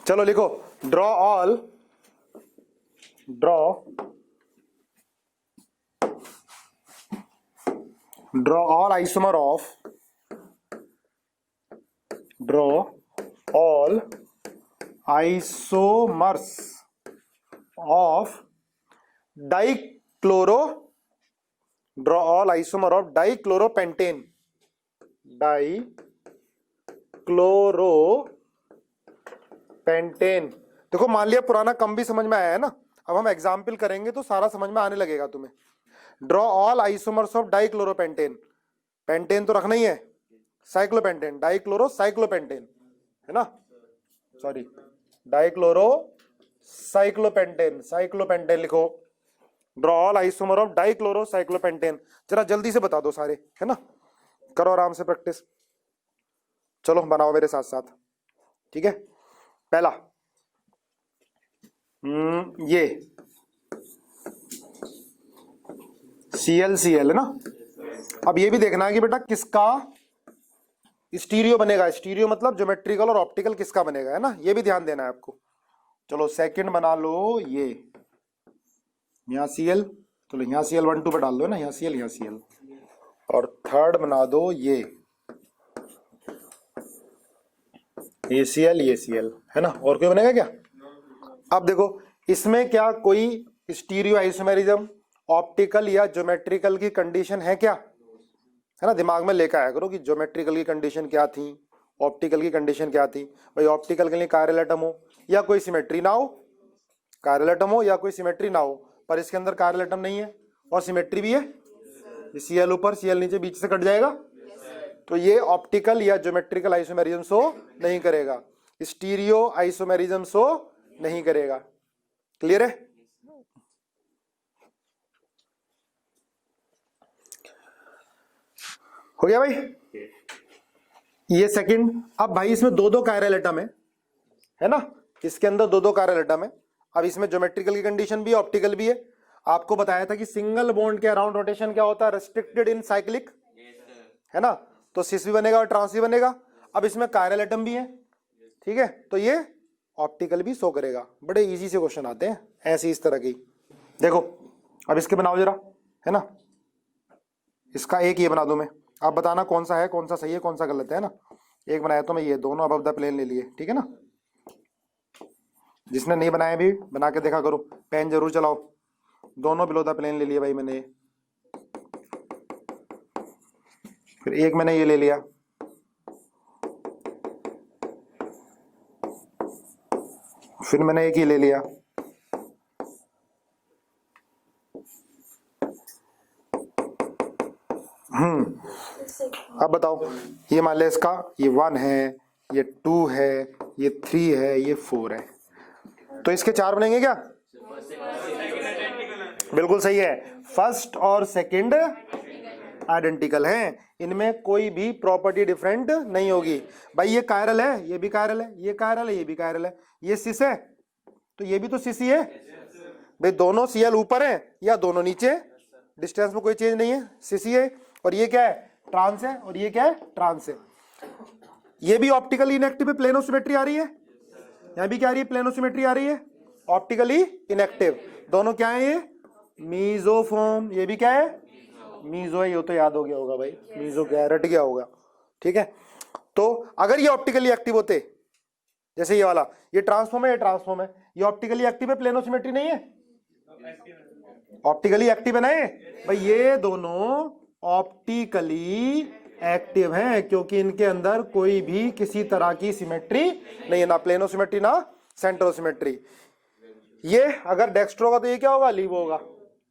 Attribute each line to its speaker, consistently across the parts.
Speaker 1: चलो लिखो, draw all isomer of dichloro dichloropentane. देखो मान लिया पुराना कम भी समझ में आया है ना, अब हम एग्जाम्पल करेंगे तो सारा समझ में आने लगेगा तुम्हें। Draw all isomers of dichloropentane, pentane तो रखना ही है, साइक्लोपेंटेन, डाइक्लोरो साइक्लोपेंटेन है ना, सॉरी डाइक्लोरो साइक्लोपेंटेन लिखो। Draw all isomer of dichloro cyclopentane. जरा जल्दी से बता दो सारे, है ना, करो आराम से प्रैक्टिस। चलो बनाओ मेरे साथ साथ, ठीक है। पहला ये ClCl है ना। अब ये भी देखना है कि बेटा किसका स्टीरियो बनेगा, स्टीरियो मतलब ज्योमेट्रिकल और ऑप्टिकल किसका बनेगा, है ना, ये भी ध्यान देना है आपको। चलो सेकंड बना लो, ये यहाँ Cl, चलो यहाँ Cl1 2 पे डाल दो ना, यहाँ Cl। और थर्ड बना दो ये Cl है ना। और कोई बनेगा क्या? अब देखो इसमें क्या कोई स्टीरियो आइसोमेरिज्म, ऑप्टिकल या ज्योमेट्रिकल की कंडीशन है क्या, है ना। दिमाग में लेकर आया करो कि ज्योमेट्रिकल की कंडीशन क्या थी, ऑप्टिकल की कंडीशन क्या थी। भाई ऑप्टिकल के लिए कायरल एटम हो या कोई सिमेट्री ना हो, कायरल एटम हो या कोई सिमेट्री ना हो, पर इसके अंदर कायरल एटम नहीं है और सिमेट्री भी है। Cl ऊपर Cl नीचे, बीच से कट जाएगा, तो ये ऑप्टिकल या ज्योमेट्रिकल आइसोमेरिज्म शो नहीं करेगा, स्टीरियो आइसोमेरिज्म शो नहीं करेगा। क्लियर है? हो गया भाई, ये सेकंड। अब भाई इसमें दो दो कायरल एटम है ना, इसके अंदर दो दो कायरल एटम है। अब इसमें ज्योमेट्रिकल की कंडीशन भी है, ऑप्टिकल भी है। आपको बताया था कि सिंगल बॉन्ड के अराउंड रोटेशन क्या होता है, रेस्ट्रिक्टेड इन साइक्लिक, है ना, तो सिस भी बनेगा और ट्रांस भी बनेगा। अब इसमें कायरल एटम भी है, ठीक है, तो ये ऑप्टिकल भी शो करेगा। बड़े इजी से क्वेश्चन आते हैं ऐसे इस तरह की। देखो अब इसके बनाओ जरा, है ना, इसका एक ये बना दूं मैं, आप बताना कौन सा है, कौन सा सही है, कौन सा गलत है ना। एक बनाया तो मैं, ये दोनों अबव द प्लेन ले लिए, ठीक है ना। जिसने नहीं बनाया भी बना के देखा करो, पेन जरूर चलाओ। दोनों बिलो द प्लेन ले लिए भाई मैंने, फिर एक मैंने ये ले लिया, फिर मैंने एक ही ले लिया, अब बताओ ये मान लिया इसका ये 1 है, ये 2 है, ये 3 है, ये 4 है, तो इसके 4 बनेंगे क्या? बिल्कुल सही है, फर्स्ट और सेकंड आइडेंटिकल हैं, इनमें कोई भी प्रॉपर्टी डिफरेंट नहीं होगी। भाई ये कायरल है, ये भी कायरल है, ये कायरल है, ये भी कायरल है, ये सिस है तो ये भी तो सिस ही है। भाई दोनों Cl ऊपर है या दोनों नीचे, डिस्टेंस में कोई चेंज नहीं है, सिस ही है। और ये क्या है? ट्रांस है, और ये क्या है? ट्रांस है। ये भी ऑप्टिकली इनएक्टिव है, प्लेनोसिमेट्री आ रही है, यहां भी क्या आ रही है? प्लेनोसिमेट्री आ रही है, ऑप्टिकली इनएक्टिव। दोनों क्या है? ये मीजोफॉर्म, ये भी क्या है? मीजो है, ये तो याद हो गया होगा भाई, मीजो क्या है, रट गया होगा, ठीक है। तो अगर ये ऑप्टिकली एक्टिव होते, जैसे ये वाला, ये ट्रांसफॉर्म है, ये ट्रांसफॉर्म है, ये ऑप्टिकली एक्टिव है, प्लेनोसिमेट्री नहीं है, ऑप्टिकली एक्टिव है ना ये। भाई ये दोनों ऑप्टिकली एक्टिव हैं क्योंकि इनके अंदर कोई भी किसी तरह की सिमेट्री नहीं है, ना प्लेनोसिमेट्री ना सेंट्रोसिमेट्री। ये अगर डेक्स्ट्रो होगा तो ये क्या होगा? लीवो होगा।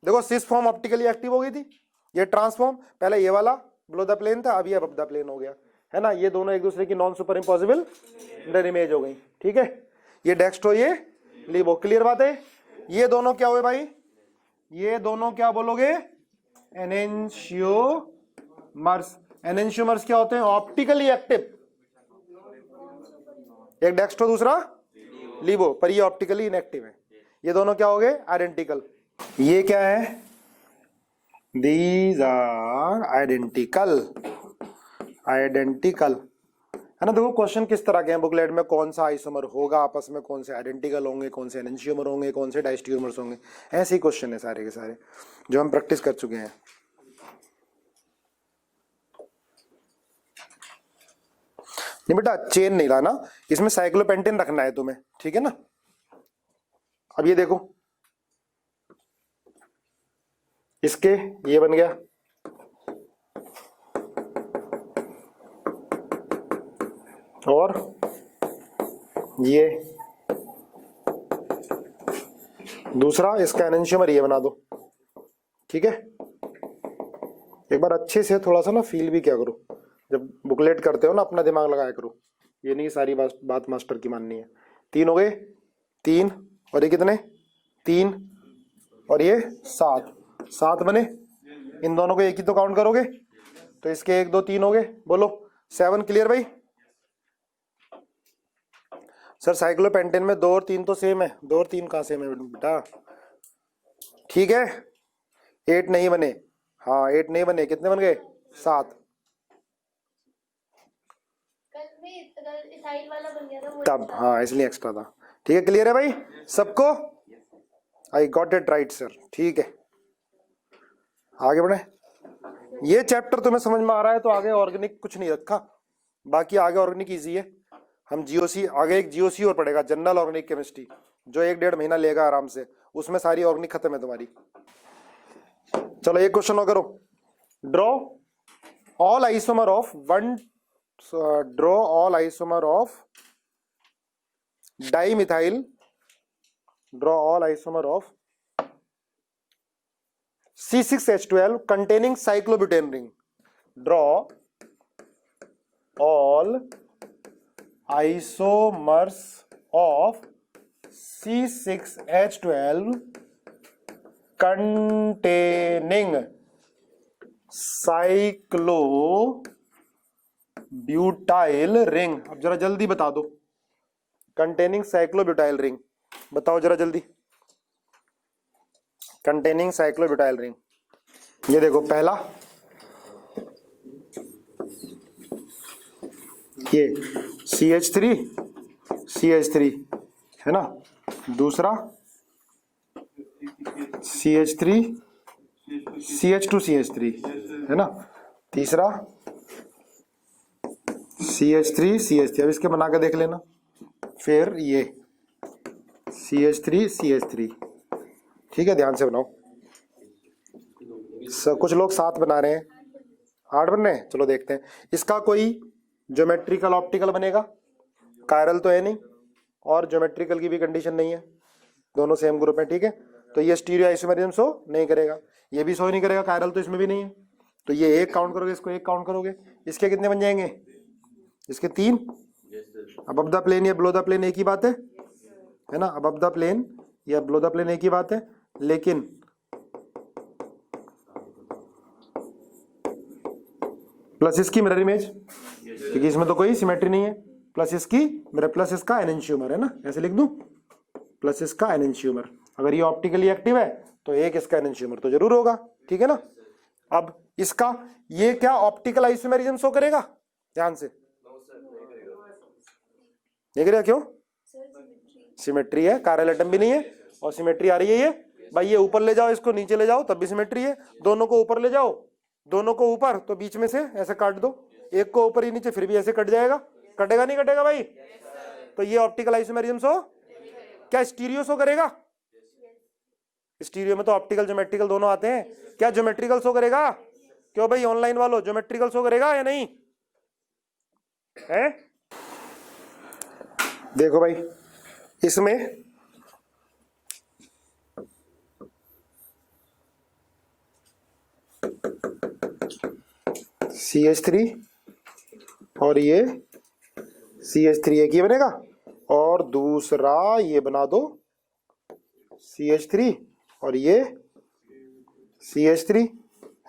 Speaker 1: देखो सिस फॉर्म ऑप्टिकली एक्टिव हो गई थी, ये ट्रांसफॉर्म पहले ये वाला बिलो द प्लेन था, अब ये अबव द प्लेन हो गया, है ना। ये दोनों एक दूसरे की non super impossible mirror image हो गई, ठीक है। ये डेक्स्ट्रो, ये लीवो, क्लियर बात है। ये दोनों क्या हुए भाई? ये दोनों क्या बोलोगे? एनेंशियोमर्स। एनेंशियोमर्स क्या होते हैं? ऑप्टिकली एक्टिव, एक डेक्स्ट्रो दूसरा लीवो, पर ये ऑप्टिकली इनएक्टिव है। ये दोनों क्या हो गए? आइडेंटिकल। ये क्या है? दीज आर आइडेंटिकल, आइडेंटिकल, है है ना। देखो क्वेश्चन किस तरह के हैं बुकलेट में, कौन सा आइसोमर होगा आपस में, कौन से आइडेंटिकल होंगे, कौन से एनेंशियोमर होंगे, कौन से डाइस्टियोमर्स होंगे, ऐसे ही क्वेश्चन है सारे के सारे जो हम प्रैक्टिस कर चुके हैं। नहीं बेटा चेन नहीं लाना, इसमें साइक्लोपेंटेन रखना है तुम्हें, ठीक है ना। अब ये देखो, इसके ये बन गया, और ये दूसरा, इसका एनेंशियोमर ये बना दो, ठीक है। एक बार अच्छे से थोड़ा सा ना फील भी क्या करो, जब बुकलेट करते हो ना अपना दिमाग लगाया करो, ये नहीं सारी बात मास्टर की माननी है। 3 हो गए, 3 और ये कितने, 3 और ये 7 बने। इन दोनों को एक ही तो काउंट करोगे, तो इसके 1 2 3 हो गए, बोलो 7 क्लियर भाई। सर साइक्लोपेंटेन में 2 और 3 तो सेम है, 2 और 3 कहाँ सेम है बेटा, ठीक है। 8 नहीं बने, हाँ 8 नहीं बने, कितने बन गए, 7। तब हाँ इसलिए एक्स्ट्रा था, ठीक है। क्लियर है भाई सबको, I got it right sir, ठीक है। आगे बढ़े, ये चैप्टर तुम्हें समझ में आ रहा है तो आगे ऑर्गेनिक कुछ नहीं रखा, बाकी आगे ऑर्गेनिक इजी है। हम जीओसी, आगे एक जीओसी और पढ़ेगा, जनरल ऑर्गेनिक केमिस्ट्री, जो 1-1.5 महीना लेगा आराम से, उसमें सारी ऑर्गेनिक खत्म है तुम्हारी। चलो एक क्वेश्चन और करो, draw all isomer of draw all isomer of dimethyl, draw all isomer of C6H12 containing cyclobutane ring. Draw all isomers of C6H12 containing cyclobutyl ring. अब जरा जल्दी बता दो, containing cyclobutyl ring बताओ जरा जल्दी, कंटेनिंग साइक्लोब्यूटाइल रिंग। ये देखो पहला, ये CH3 है ना, दूसरा CH2 है ना, तीसरा CH3 अब इसके बना के देख लेना, फिर ये CH3 ठीक है, ध्यान से बनाओ। कुछ लोग 7 बना रहे हैं, 8 बन रहे हैं, चलो देखते हैं। इसका कोई ज्योमेट्रिकल ऑप्टिकल बनेगा, कायरल तो है नहीं और ज्योमेट्रिकल की भी कंडीशन नहीं है, दोनों सेम ग्रुप है, ठीक है। तो ये स्टीरियो आइसोमेरिज्म शो नहीं करेगा, ये भी शो नहीं करेगा, कायरल तो इसमें भी नहीं है, तो ये 1 काउंट करोगे, इसको 1 काउंट करोगे, इसके कितने बन जाएंगे, इसके 3। अब द प्लेन या बिलो द प्लेन एक ही बात है ना, अब द प्लेन या बिलो द प्लेन एक ही बात है, लेकिन प्लस इसकी मिरर इमेज, क्योंकि इसमें तो कोई सिमेट्री नहीं है, प्लस इसकी मिरर, प्लस इसका एनेंशियोमर है ना, ऐसे लिख दूं, प्लस इसका एनेंशियोमर। अगर ये ऑप्टिकली एक्टिव है तो एक इसका एनेंशियोमर तो जरूर होगा, ठीक है ना। अब इसका ये क्या ऑप्टिकल आइसोमेरिज्म शो करेगा, ध्यान से नहीं करेगा, क्यों, सिमेट्री है, कायरल एटम भी नहीं है और सिमेट्री आ रही है। ये भाई ये ऊपर ले जाओ, इसको नीचे ले जाओ तब भी सिमेट्री है, दोनों को ऊपर ले जाओ, दोनों को ऊपर तो बीच में से ऐसे काट दो, एक को ऊपर ही नीचे फिर भी ऐसे कट जाएगा, कटेगा नहीं कटेगा भाई। तो ये ऑप्टिकल आइसोमेरिज्म शो क्या स्टीरियो शो करेगा, स्टीरियो में तो ऑप्टिकल ज्योमेट्रिकल दोनों आते हैं, क्या ज्योमेट्रिकल शो करेगा, क्यों भाई ऑनलाइन वालों ज्योमेट्रिकल शो करेगा या नहीं है। देखो भाई इसमें CH3 और ये CH3 एक ही बनेगा, और दूसरा ये बना दो CH3 और ये CH3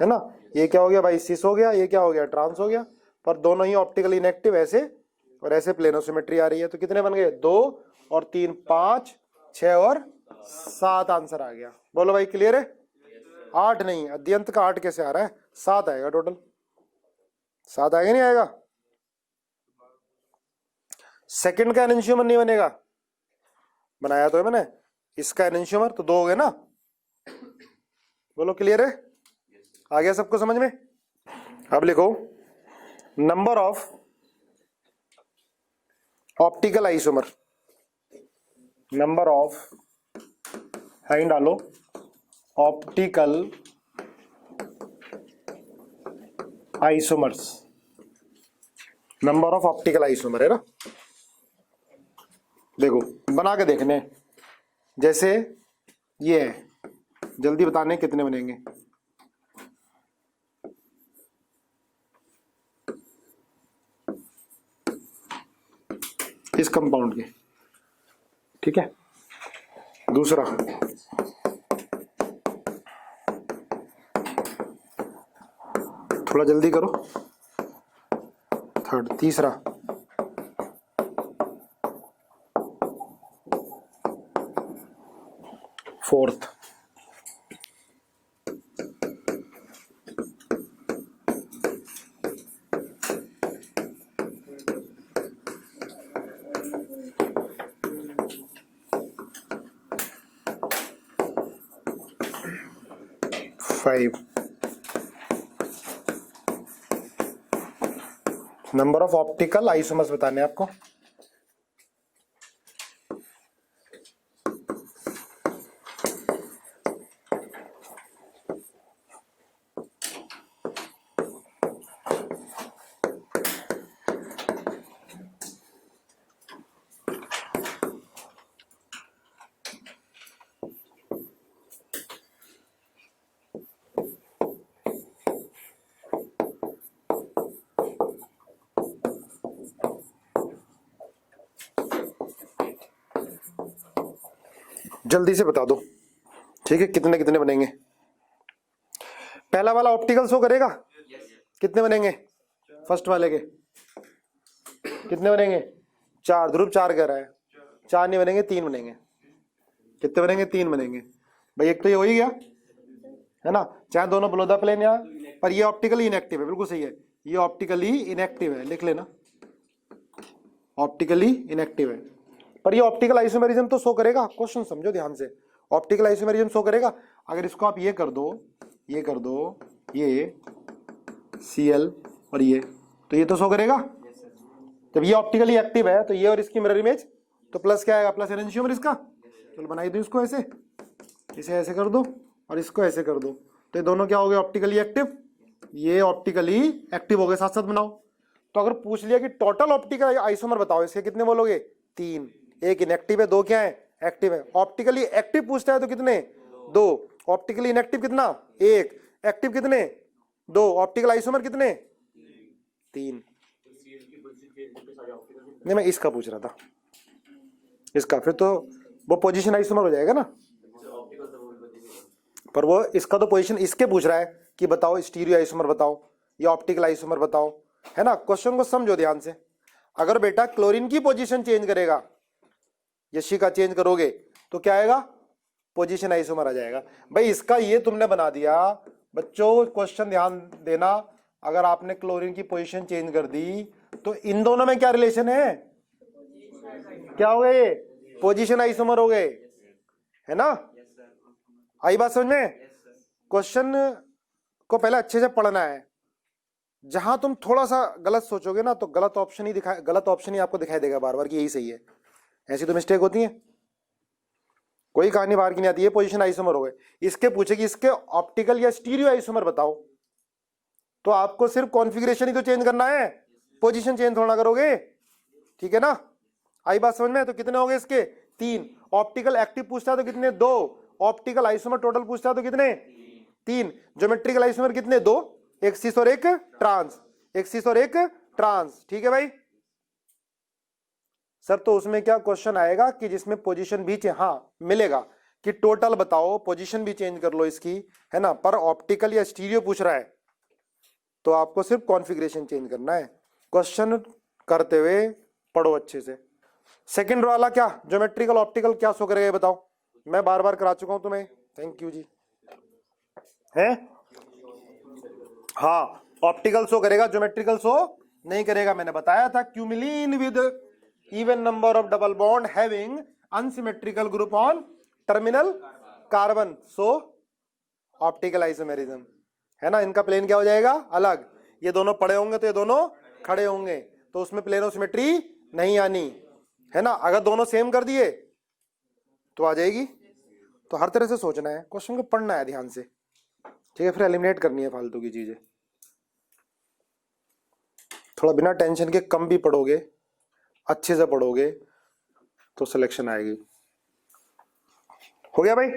Speaker 1: है ना। ये क्या हो गया भाई, सिस हो गया, ये क्या हो गया, ट्रांस हो गया, पर दोनों ही ऑप्टिकल इनएक्टिव, ऐसे और ऐसे प्लेनोसिमेट्री आ रही है। तो कितने बन गए, 2 और 3 5 6 और 7 आंसर आ गया। बोलो भाई क्लियर है। 8 नहीं, अद्यंत का 8 कैसे आ रहा है, 7 आएगा टोटल, 7 आएगा नहीं आएगा, सेकंड का एनंशियोमर नहीं बनेगा, बनाया तो है मैंने, इसका एनंशियोमर तो 2 हो गए ना। बोलो क्लियर है, आ गया सबको समझ में। अब लिखो number of optical isomer, number of heading डालो optical isomers, number of optical isomer है ना। देखो बना के देखने, जैसे ये है, जल्दी बताने कितने बनेंगे। इस कंपाउंड के, ठीक है। दूसरा थोड़ा जल्दी करो, थर्ड, तीसरा, fourth, five. Number of optical isomers बताने हैं आपको। जल्दी से बता दो, ठीक है, कितने कितने बनेंगे। पहला वाला ऑप्टिकल शो करेगा, कितने बनेंगे फर्स्ट वाले के, कितने बनेंगे 4, ध्रुव 4 कह रहा है, 4 नहीं बनेंगे 3 बनेंगे। कितने बनेंगे 3 बनेंगे भाई, एक तो ये हो ही गया है ना, चाहे दोनों बिलो द प्लेन या, पर ये ऑप्टिकली इनएक्टिव है, बिल्कुल सही है, ये ऑप्टिकली इनएक्टिव है, लिख लेना ऑप्टिकली इनएक्टिव है। पर ये ऑप्टिकल आइसोमेरिज्म तो शो करेगा, क्वेश्चन समझो ध्यान से, ऑप्टिकल आइसोमेरिज्म शो करेगा। अगर इसको आप ये कर दो, ये कर दो, ये Cl और ये, तो ये तो शो करेगा। जब ये ऑप्टिकली एक्टिव है तो ये और इसकी मिरर इमेज, तो प्लस क्या आएगा, प्लस एनंशियोमर इसका। चलो बनाई दो इसको ऐसे, इसे ऐसे कर दो और इसको ऐसे कर दो, तो ये दोनों क्या हो गए ऑप्टिकली एक्टिव, ये ऑप्टिकली एक्टिव हो गए, साथ साथ बनाओ। तो अगर पूछ लिया कि टोटल ऑप्टिकल आइसोमर बताओ, इसके कितने बोलोगे 3, एक इनएक्टिव है, 2 क्या है एक्टिव है। ऑप्टिकली एक्टिव पूछता है तो कितने 2, ऑप्टिकली इनएक्टिव कितना 1, एक्टिव कितने 2, ऑप्टिकल आइसोमर कितने 3। नहीं मैं इसका पूछ रहा था, इसका फिर तो वो पोजीशन आइसोमर हो जाएगा ना, पर वो इसका तो पोजीशन इसके पूछ रहा है कि बताओ स्टीरियो आइसोमर बताओ या ऑप्टिकल आइसोमर बताओ, है ना। क्वेश्चन को समझो ध्यान से। अगर बेटा क्लोरीन की पोजीशन चेंज करेगा, यशी का चेंज करोगे तो क्या आएगा, पोजीशन आइसोमर आ जाएगा। भाई इसका ये तुमने बना दिया बच्चों, क्वेश्चन ध्यान देना, अगर आपने क्लोरीन की पोजीशन चेंज कर दी तो इन दोनों में क्या रिलेशन है, क्या हो गए, पोजीशन आइसोमर हो गए, है ना। आई बात समझ में। क्वेश्चन को पहले अच्छे से पढ़ना है, जहां तुम थोड़ा सा गलत सोचोगे ना तो गलत ऑप्शन ही आपको दिखाई देगा बार बार कि यही सही है। ऐसी तो मिस्टेक होती है, कोई कहानी बाहर की नहीं आती है। पोजीशन आइसोमर हो गए, इसके पूछे कि इसके ऑप्टिकल या स्टीरियो आइसोमर बताओ, तो आपको सिर्फ कॉन्फ़िगरेशन ही तो चेंज करना है, पोजीशन चेंज थोड़ा करोगे, ठीक है ना। आई बात समझ में। तो कितने हो गए इसके 3, ऑप्टिकल एक्टिव पूछता है तो कितने 2, ऑप्टिकल आइसोमर टोटल पूछता है तो कितने 3, ज्योमेट्रिकल आइसोमर कितने 2, एक सिस और एक ट्रांस, एक सिस और एक ट्रांस, ठीक है भाई। सर तो उसमें क्या क्वेश्चन आएगा कि जिसमें पोजीशन भी हाँ मिलेगा कि टोटल बताओ, पोजीशन भी चेंज कर लो इसकी, है ना, पर ऑप्टिकल या स्टीरियो पूछ रहा है तो आपको सिर्फ कॉन्फ़िगरेशन चेंज करना है। क्वेश्चन करते हुए पढ़ो अच्छे से। सेकंड वाला क्या, ज्योमेट्रिकल ऑप्टिकल क्या शो करेगा बताओ, मैं बार बार करा चुका हूं तुम्हें, थैंक यू जी। है हाँ, ऑप्टिकल शो करेगा, ज्योमेट्रिकल शो नहीं करेगा। मैंने बताया था क्यूमिलीन with even number of double bond having unsymmetrical group on terminal carbon, so optical isomerism है ना। इनका प्लेन क्या हो जाएगा, अलग। ये दोनों पड़े होंगे तो ये दोनों खड़े होंगे, तो उसमें प्लेन ऑफ सिमेट्री नहीं आनी है ना। अगर दोनों सेम कर दिए तो आ जाएगी। तो हर तरह से सोचना है, क्वेश्चन को पढ़ना है ध्यान से, ठीक है। फिर एलिमिनेट करनी है फालतू की चीजें। थोड़ा बिना टेंशन के कम भी पढ़ोगे, अच्छे से पढ़ोगे तो सिलेक्शन आएगी। हो गया भाई।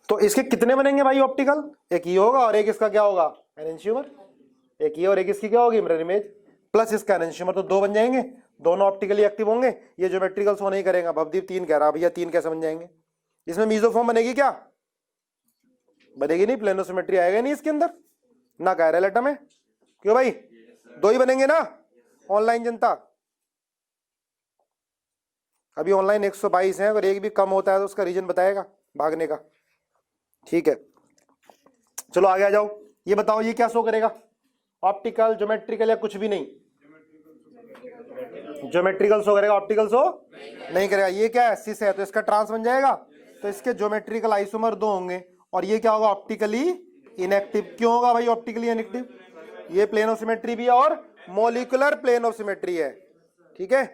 Speaker 1: तो इसके कितने बनेंगे भाई ऑप्टिकल, एक ये होगा और एक इसका क्या होगा, एनेंशियोमर। एक ये और एक इसकी क्या होगी, मिरर इमेज, प्लस इसका एनेंशियोमर, तो दो बन जाएंगे। दोनों ऑप्टिकली एक्टिव होंगे। ये ज्योमेट्रिकल शो नहीं करेगा। भवदीप 3 कह रहा, भैया 3 कैसे बन जाएंगे। इसमें मीजोफॉर्म बनेगी क्या, बनेगी नहीं। प्लेनोसिमेट्री आएगा नहीं इसके अंदर, ना कायरल एटम है। क्यों भाई, दो ही बनेंगे ना। ऑनलाइन जनता, अभी ऑनलाइन 122 है, अगर एक भी कम होता है तो उसका रीजन बताएगा भागने का, ठीक है। चलो आगे आ जाओ। ये बताओ ये क्या शो करेगा, ऑप्टिकल, ज्योमेट्रिकल या कुछ भी नहीं। ज्योमेट्रिकल शो करेगा, ऑप्टिकल शो नहीं करेगा। ये क्या है, सिस है, तो इसका ट्रांस बन जाएगा। तो इसके ज्योमेट्रिकल आइसोमर 2 होंगे और ये क्या होगा, ऑप्टिकली इनएक्टिव। क्यों होगा भाई ऑप्टिकली इनएक्टिव, ये प्लेन ऑफ सिमेट्री भी है और मॉलिक्यूलर प्लेन ऑफ सिमेट्री है, ठीक है।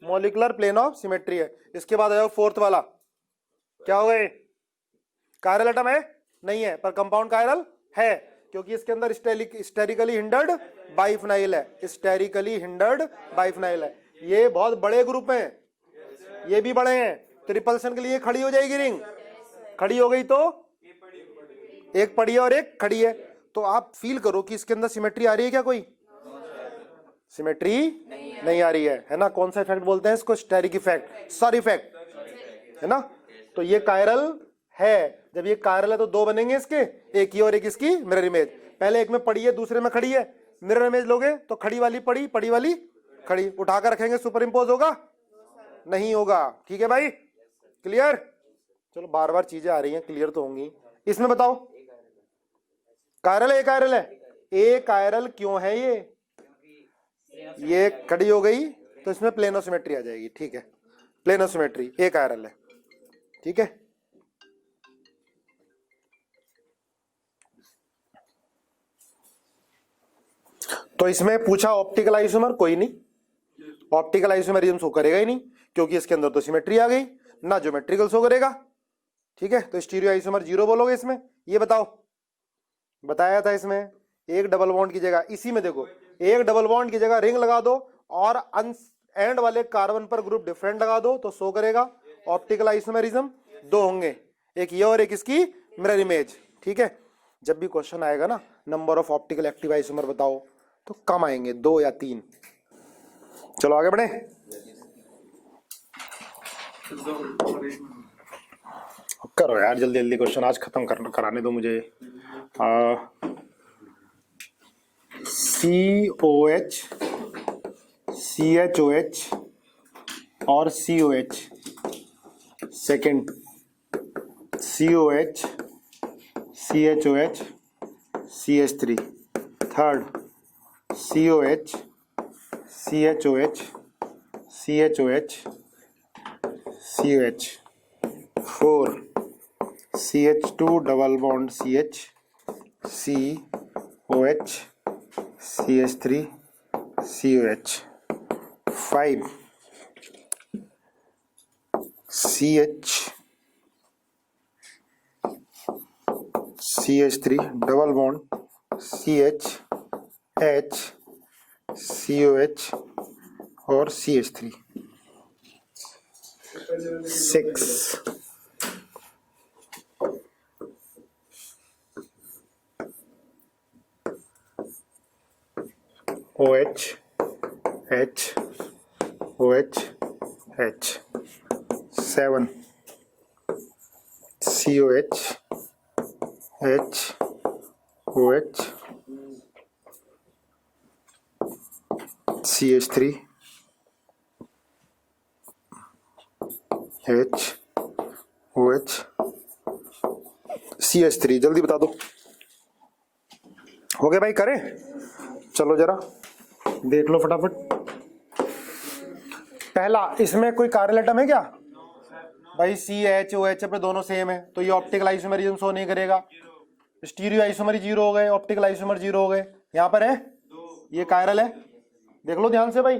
Speaker 1: मॉलिक्यूलर प्लेन ऑफ सिमेट्री है। इसके बाद आ जाओ फोर्थ वाला, क्या हो गए, कायरल एटम है नहीं है, पर कंपाउंड कायरल है, क्योंकि इसके अंदर स्टेरिकली हिंडर्ड बाइफिनाइल है। स्टेरिकली हिंडर्ड बाइफिनाइल है। ये बहुत बड़े ग्रुप हैं, ये भी बड़े हैं, तो रिपल्सन के लिए खड़ी हो जाएगी रिंग। खड़ी हो गई तो एक पड़ी है और एक खड़ी है। तो आप फील करो कि इसके अंदर सिमेट्री आ रही है क्या, कोई सिमेट्री नहीं आ रही है ना। कौन सा इफेक्ट बोलते हैं इसको, स्टेरिक इफेक्ट, सर इफेक्ट, है ना। तो ये कायरल है। जब ये कायरल है तो दो बनेंगे इसके, एक ये और एक इसकी मिरर इमेज। पहले एक में पड़ी है, दूसरे में खड़ी है। मिरर इमेज लोगे तो खड़ी वाली पड़ी, पड़ी वाली खड़ी, उठाकर रखेंगे, सुपर इंपोज होगा नहीं होगा, ठीक है भाई, क्लियर। चलो बार बार चीजें आ रही हैं, क्लियर तो होंगी। इसमें बताओ कायरल है, कायरल है, ए कायरल क्यों है, ये खड़ी हो गई तो इसमें प्लेन ऑफ सिमेट्री आ जाएगी, ठीक है। Plane of symmetry, achiral है, ठीक है। तो इसमें पूछा ऑप्टिकल आइसोमर, कोई नहीं, ऑप्टिकल आइसोमेरिज्म शो करेगा ही नहीं, क्योंकि इसके अंदर तो सिमेट्री आ गई, ना ज्योमेट्रिकल शो करेगा, ठीक है। तो स्टीरियो आइसोमर 0 बोलोगे इसमें। ये बताओ, बताया था इसमें एक डबल बॉन्ड की जगह, इसी में देखो, एक डबल बॉन्ड की जगह रिंग लगा दो और एंड वाले कार्बन पर ग्रुप डिफरेंट लगा दो तो शो करेगा ऑप्टिकल आइसोमेरिज्म। 2 होंगे, एक ये और एक इसकी मिरर इमेज, ठीक है। जब भी क्वेश्चन आएगा ना, number of optical active isomer बताओ, तो कम आएंगे, 2 या 3। चलो आगे बढ़े। करो यार जल्दी जल्दी क्वेश्चन, आज खत्म कराने दो मुझे। COH, CHOH और COH, second COH, CHOH, CH3, third COH, CHOH, CHOH, COH, 4 CH2 double bond CH, COH, CH3, COH, 5 CH, CH3 double bond CH, H, COH और CH3, 6 OH, H, OH, H, 7 COH, H, OH, CH3, H, OH, CH3। जल्दी बता दो, हो गया भाई, करें। चलो जरा देख लो फटाफट। पहला, इसमें कोई कार्यल एटम है क्या भाई? CH OH पे दोनों सेम है, तो ये ऑप्टिकल आइसोमेरिज्म शो नहीं करेगा। स्टीरियो आइसोमर 0 हो गए, ऑप्टिकल आइसोमर 0 हो गए। यहाँ पर है ये कायरल है, देख लो ध्यान से भाई,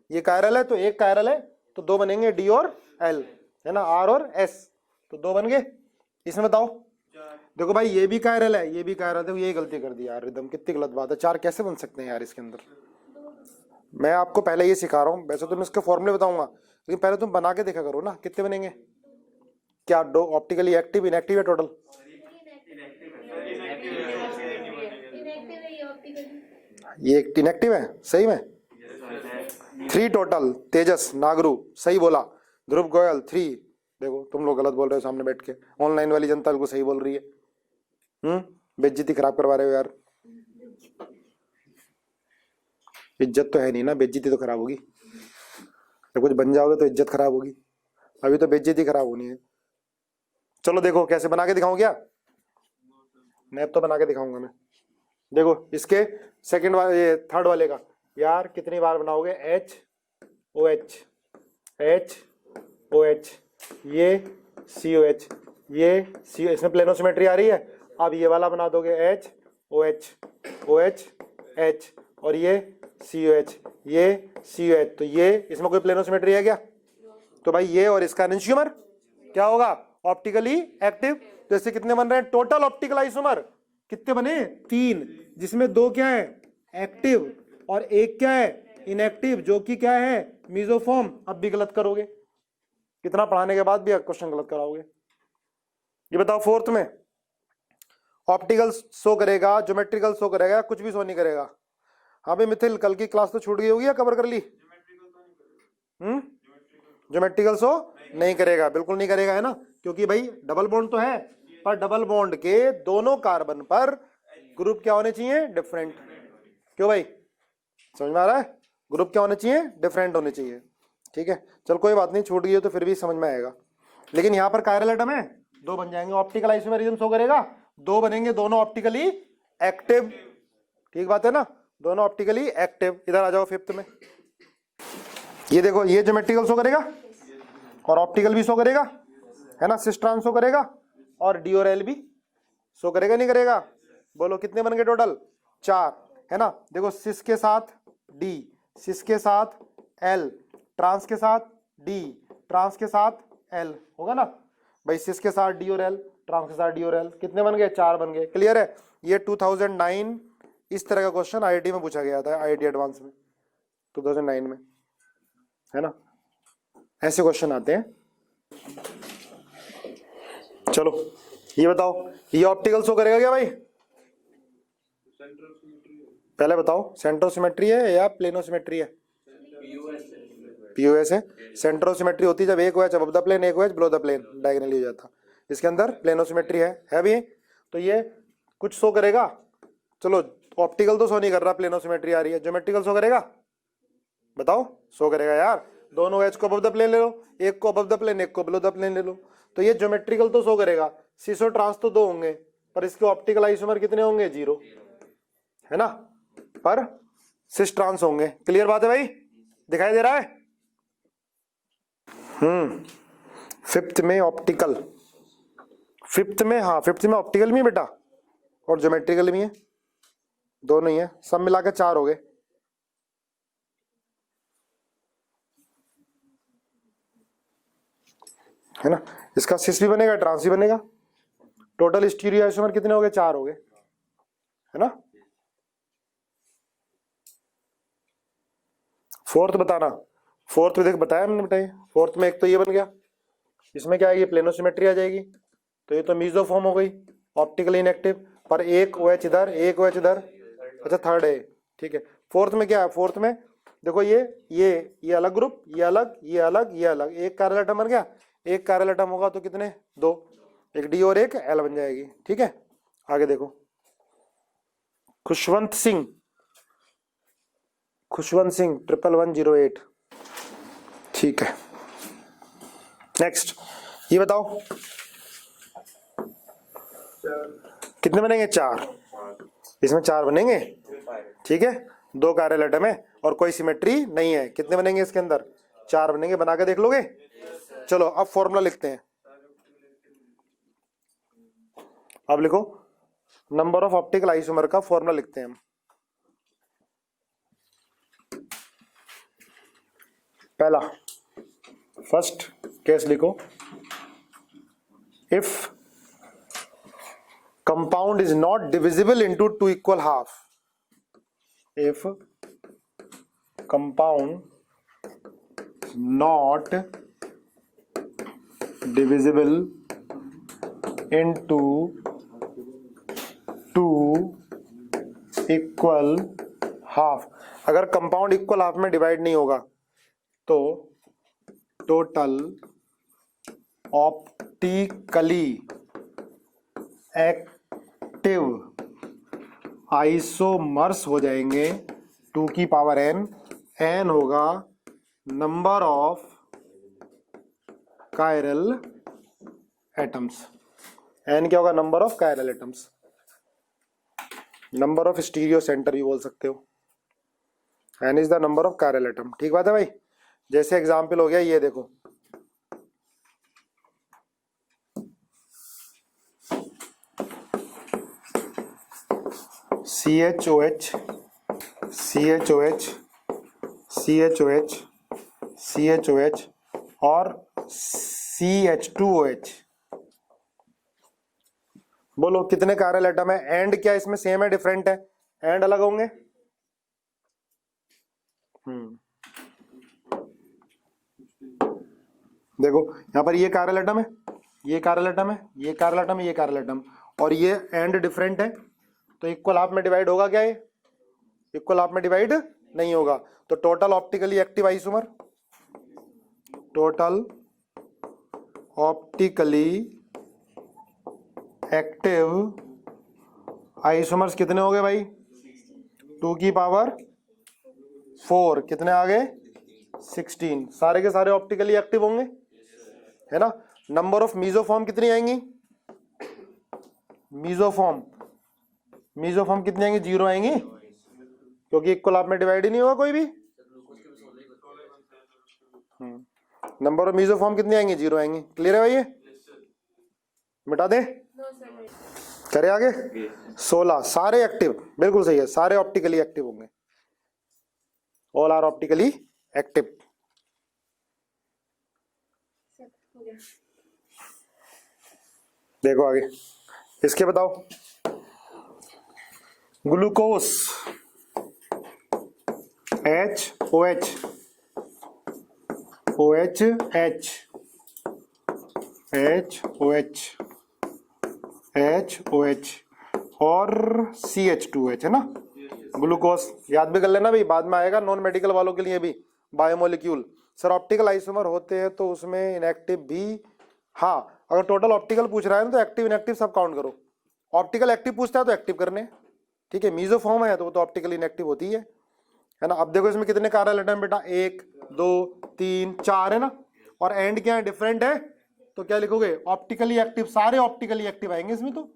Speaker 1: ये कायरल है तो एक कायरल है तो दो बनेंगे D और L, है ना, R और S, तो दो बन गए। इसमें बताओ, देखो भाई ये भी कायरल है, ये भी कायरल है, यही गलती कर दी यार रिदम, कितनी गलत बात है। चार कैसे बन सकते हैं यार इसके अंदर? मैं आपको पहले ये सिखा रहा हूँ, वैसे तो मैं इसके फॉर्मूले बताऊंगा, लेकिन पहले तुम बना के देखा करो ना, कितने बनेंगे? क्या दो ऑप्टिकली एक्टिव इनएक्टिव है टोटल? ये इनएक्टिव है सही में। 3 टोटल। तेजस नागरू सही बोला, ध्रुव गोयल 3। देखो तुम लोग गलत बोल रहे हो सामने बैठ के, ऑनलाइन वाली जनता बिल्कुल सही बोल रही है। बेइज्जती खराब करवा रहे हो यार। इज्जत तो है नहीं ना, बेइज्जती तो खराब होगी। जब कुछ बन जाओगे तो इज्जत खराब होगी, अभी तो बेइज्जती खराब होनी है। चलो देखो कैसे बना के दिखाऊं क्या? नैप तो बना के दिखाऊंगा मैं। देखो इसके सेकंड वाले, ये थर्ड वाले का यार कितनी बार बनाओगे? HOH HOH, ये COH, ये CO, इसमें प्लेनोसिमेट्री आ रही है। अब ये वाला बना दोगे HOH OH H, और ये COH, ये COH, तो ये इसमें कोई प्लेनोसिमेट्री है क्या? तो भाई ये और इसका एनेंशियोमर क्या होगा? Optically active. तो इससे कितने बन रहे हैं टोटल ऑप्टिकल आइसोमर? कितने बने? 3, जिसमें 2 क्या है? एक्टिव, और एक क्या है? इनएक्टिव, जो कि क्या है? मीजोफॉर्म। अब भी गलत करोगे, कितना पढ़ाने के बाद भी क्वेश्चन गलत कराओगे। ये बताओ फोर्थ में ऑप्टिकल शो करेगा, ज्योमेट्रिकल शो करेगा, कुछ भी शो नहीं करेगा? हाँ भाई मिथिल, कल की क्लास तो छूट गई होगी या कवर कर ली? ज्योमेट्रिकल शो नहीं करेगा, बिल्कुल नहीं करेगा, है ना, क्योंकि भाई डबल बॉन्ड तो है, पर डबल बॉन्ड के दोनों कार्बन पर ग्रुप क्या होने चाहिए? डिफरेंट। क्यों भाई, समझ में आ रहा है? ग्रुप क्या होने चाहिए? डिफरेंट होने चाहिए। ठीक है, चल कोई बात नहीं, छूट गई हो तो फिर भी समझ में आएगा। लेकिन यहाँ पर कायरल एटम है, 2 बन जाएंगे, ऑप्टिकल आइसोमेरिज्म शो करेगा, 2 बनेंगे, दोनों ऑप्टिकली एक्टिव। ठीक बात है ना, दोनों ऑप्टिकली एक्टिव। इधर आ जाओ फिफ्थ में, ये देखो, ये ज्योमेट्रिकल शो करेगा और ऑप्टिकल भी शो करेगा, है ना, सिस ट्रांस शो करेगा, और D और L भी शो करेगा, नहीं करेगा? बोलो कितने बन गए टोटल? 4, है ना। देखो सिस के साथ D, सिस के साथ L, ट्रांस के साथ D, ट्रांस के साथ L, होगा ना भाई? सिस के साथ D और L, ट्रांस के साथ D और L, कितने बन गए? 4 बन गए। क्लियर है? ये 2009 इस तरह का क्वेश्चन IIT में पूछा गया था, IIT एडवांस में 2009 में, है ना, ऐसे क्वेश्चन आते हैं। चलो ये बताओ, ये ऑप्टिकल शो करेगा क्या भाई? पहले बताओ, सेंट्रोसिमेट्री है या प्लेनोसिमेट्री है? POS है। सेंट्रोसिमेट्री होती है जब एक OH अबव द प्लेन, एक OH below the plane, diagonally हो जाता। इसके अंदर प्लेनोसिमेट्री है भी। तो ये कुछ शो करेगा। चलो ऑप्टिकल तो शो नहीं कर रहा, प्लेनोसिमेट्री आ रही है, ज्योमेट्रिकल शो करेगा? बताओ, शो करेगा यार। दोनों OH को अबव द प्लेन ले लो, एक को अबव द प्लेन, एक को बिलो द प्लेन ले लो, तो ये ज्योमेट्रिकल तो शो करेगा। सिस और ट्रांस तो 2 होंगे, पर इसके ऑप्टिकल आइसोमर कितने होंगे? 0, है ना, पर सिस ट्रांस होंगे। क्लियर बात है भाई? दिखाई दे रहा है? फिफ्थ में ऑप्टिकल, फिफ्थ में, हाँ फिफ्थ में ऑप्टिकल भी है बेटा और ज्योमेट्रिकल भी है, दोनों ही है, सब मिलाकर 4 हो गए, है ना। इसका सिस भी बनेगा, ट्रांस भी बनेगा। टोटल स्टीरियो आइसोमर कितने हो गए? 4 हो गए, है ना। फोर्थ बताना, फोर्थ में देख बताया मैंने, बताइए। फोर्थ में एक तो ये बन गया, इसमें क्या आएगी? प्लेनोसिमेट्री आ जाएगी, तो ये तो मीजोफॉर्म हो गई, ऑप्टिकली इनएक्टिव, पर एक OH इधर, एक OH इधर। अच्छा थर्ड है, ठीक है। फोर्थ में क्या है? फोर्थ में देखो, ये अलग ग्रुप, ये अलग, ये अलग, ये अलग, एक कायरल एटम बन गया, एक कायरल एटम होगा तो कितने? 2, एक D और एक L बन जाएगी। ठीक है, आगे देखो, खुशवंत सिंह 11108, ठीक है। नेक्स्ट, ये बताओ कितने बनेंगे? 4, इसमें 4 बनेंगे, ठीक है। 2 कायरल एटम है और कोई सिमेट्री नहीं है, कितने बनेंगे इसके अंदर? 4 बनेंगे। बना के देख लोगे? चलो अब फॉर्मूला लिखते हैं। अब लिखो नंबर ऑफ ऑप्टिकल आइसोमर का फॉर्मूला लिखते हैं हम। पहला फर्स्ट केस लिखो, if compound is not divisible into 2 equal half, if compound not divisible into 2 equal half, अगर कंपाउंड इक्वल हाफ में डिवाइड नहीं होगा तो टोटल ऑप्टिकली एक्टिव आइसोमर्स हो जाएंगे 2 की पावर n। n होगा number of chiral atoms. n क्या होगा? Number of chiral atoms, number of stereo centre भी बोल सकते हो। n is the number of chiral atom. ठीक बात है भाई। जैसे एग्जाम्पल हो गया ये देखो, CHOH CHOH CHOH CHOH और CH2OH। बोलो कितने कायरल एटम है? एंड क्या इसमें सेम है, डिफरेंट है? एंड अलग होंगे। देखो यहां पर ये कायरल एटम है, ये कायरल एटम है, ये कायरल एटम है, ये कायरल एटम, और ये एंड डिफरेंट है, तो इक्वल हाफ में डिवाइड होगा क्या? ये इक्वल हाफ में डिवाइड नहीं होगा। तो total optically active isomer, total optically active isomers कितने हो गए भाई? 2 की पावर 4, कितने आ गए? 16। सारे के सारे ऑप्टिकली एक्टिव होंगे, है ना। नंबर ऑफ मीजोफॉर्म कितनी आएंगी? मीजोफॉर्म कितनी आएंगी? 0 आएंगी, क्योंकि इक्वल हाफ में डिवाइड ही नहीं होगा कोई भी। नंबर ऑफ मीजोफॉर्म कितनी आएंगी? 0 आएंगी। क्लियर है भाई? ये मिटा दे, करे आगे। 16 सारे एक्टिव, बिल्कुल सही है, सारे ऑप्टिकली एक्टिव होंगे, ऑल आर ऑप्टिकली एक्टिव। देखो आगे इसके बताओ। ग्लूकोस HOH OHH HOH और CH2H, है ना। ग्लूकोस याद भी कर लेना भाई, बाद में आएगा नॉन मेडिकल वालों के लिए भी। बायोमोलिक्यूल सर ऑप्टिकल आइसोमर होते हैं तो उसमें इनएक्टिव भी, हाँ अगर टोटल ऑप्टिकल पूछ रहा है ना तो एक्टिव इनएक्टिव सब काउंट करो। ऑप्टिकल एक्टिव पूछता है तो एक्टिव करने, ठीक है। मीजोफॉर्म है तो वो तो ऑप्टिकल इनएक्टिव होती है ना। अब देखो इसमें कितने कायरल एटम बेटा? 1 2 3 4 है ना, और एंड क्या है? डिफरेंट है, तो क्या लिखोगे? ऑप्टिकली एक्टिव, सारे ऑप्टिकली एक्टिव आएंगे इसमें, तो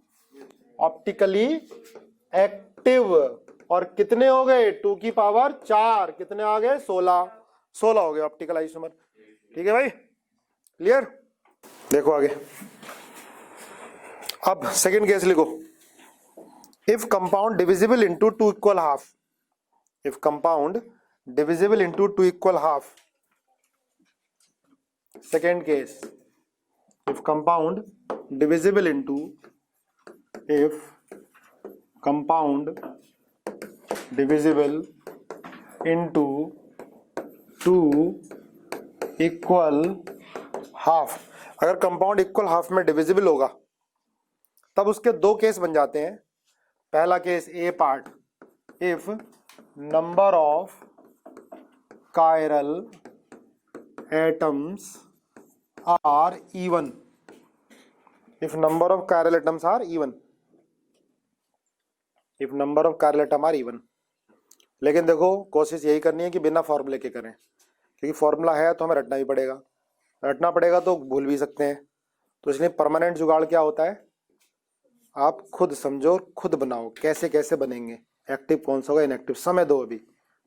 Speaker 1: ऑप्टिकली एक्टिव। और कितने हो गए? 2 की पावर 4, कितने आ गए? 16 हो गए ऑप्टिकल आइसोमर। ठीक है भाई, क्लियर। देखो आगे, अब सेकंड केस लिखो, if compound divisible into 2 equal half, if compound divisible into 2 equal half. Second case, if compound divisible into 2 equal half, अगर कंपाउंड इक्वल हाफ में डिविजिबल होगा तब उसके 2 केस बन जाते हैं। पहला case A part, if number of chiral atoms are even, if number of chiral atoms are even, if number of chiral atom are even. लेकिन देखो कोशिश यही करनी है कि बिना फॉर्मूले के करें, क्योंकि फॉर्मूला है तो हमें रटना ही पड़ेगा, रटना पड़ेगा तो भूल भी सकते हैं। तो इसलिए परमानेंट जुगाड़ क्या होता है, आप खुद समझो, खुद बनाओ कैसे कैसे बनेंगे, एक्टिव कौन सा होगा, इनएक्टिव। समय दो अभी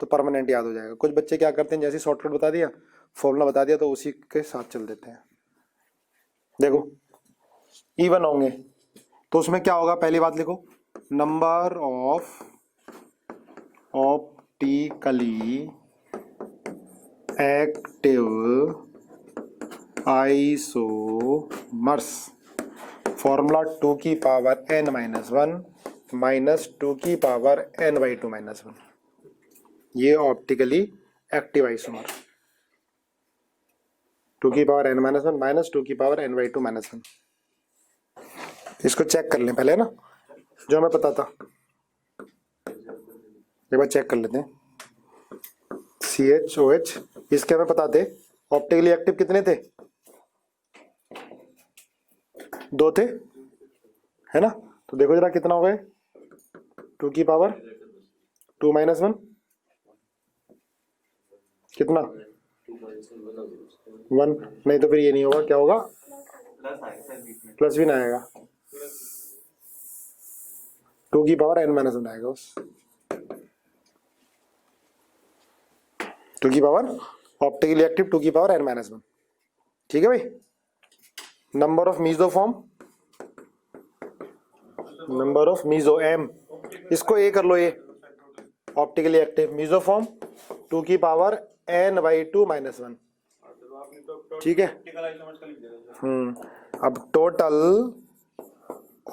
Speaker 1: तो परमानेंट याद हो जाएगा। कुछ बच्चे क्या करते हैं, जैसे शॉर्टकट बता दिया फॉर्मूला बता दिया तो उसी के साथ चल देते हैं। देखो इवन होंगे तो उसमें क्या होगा, पहली बात लिखो, number of optically active isomers, formula 2 की पावर n माइनस 1 माइनस 2 की पावर n बाई 2 माइनस 1, ये ऑप्टिकली एक्टिव आइसोमर, 2 की पावर n माइनस 1 माइनस 2 की पावर n बाई 2 माइनस 1। इसको चेक कर लें पहले ना, जो हमें पता था एक बार चेक कर लेते हैं। CHOH, इसके हमें पता थे ऑप्टिकली एक्टिव कितने थे, 2 थे, है ना। तो देखो जरा कितना हो गए, 2 की पावर 2 माइनस 1 कितना, 1, नहीं तो फिर ये नहीं होगा, क्या होगा, प्लस भी ना आएगा, 2 की पावर n माइनस 1 आएगा उस 2 की पावर ऑप्टिकली एक्टिव 2 की पावर n माइनस 1। ठीक है भाई। Number of mesoform, number of meso m, इसको ए कर लो, ये ऑप्टिकली एक्टिव मीजोफॉर्म 2 की पावर n बाई 2 माइनस 1। ठीक है। अब total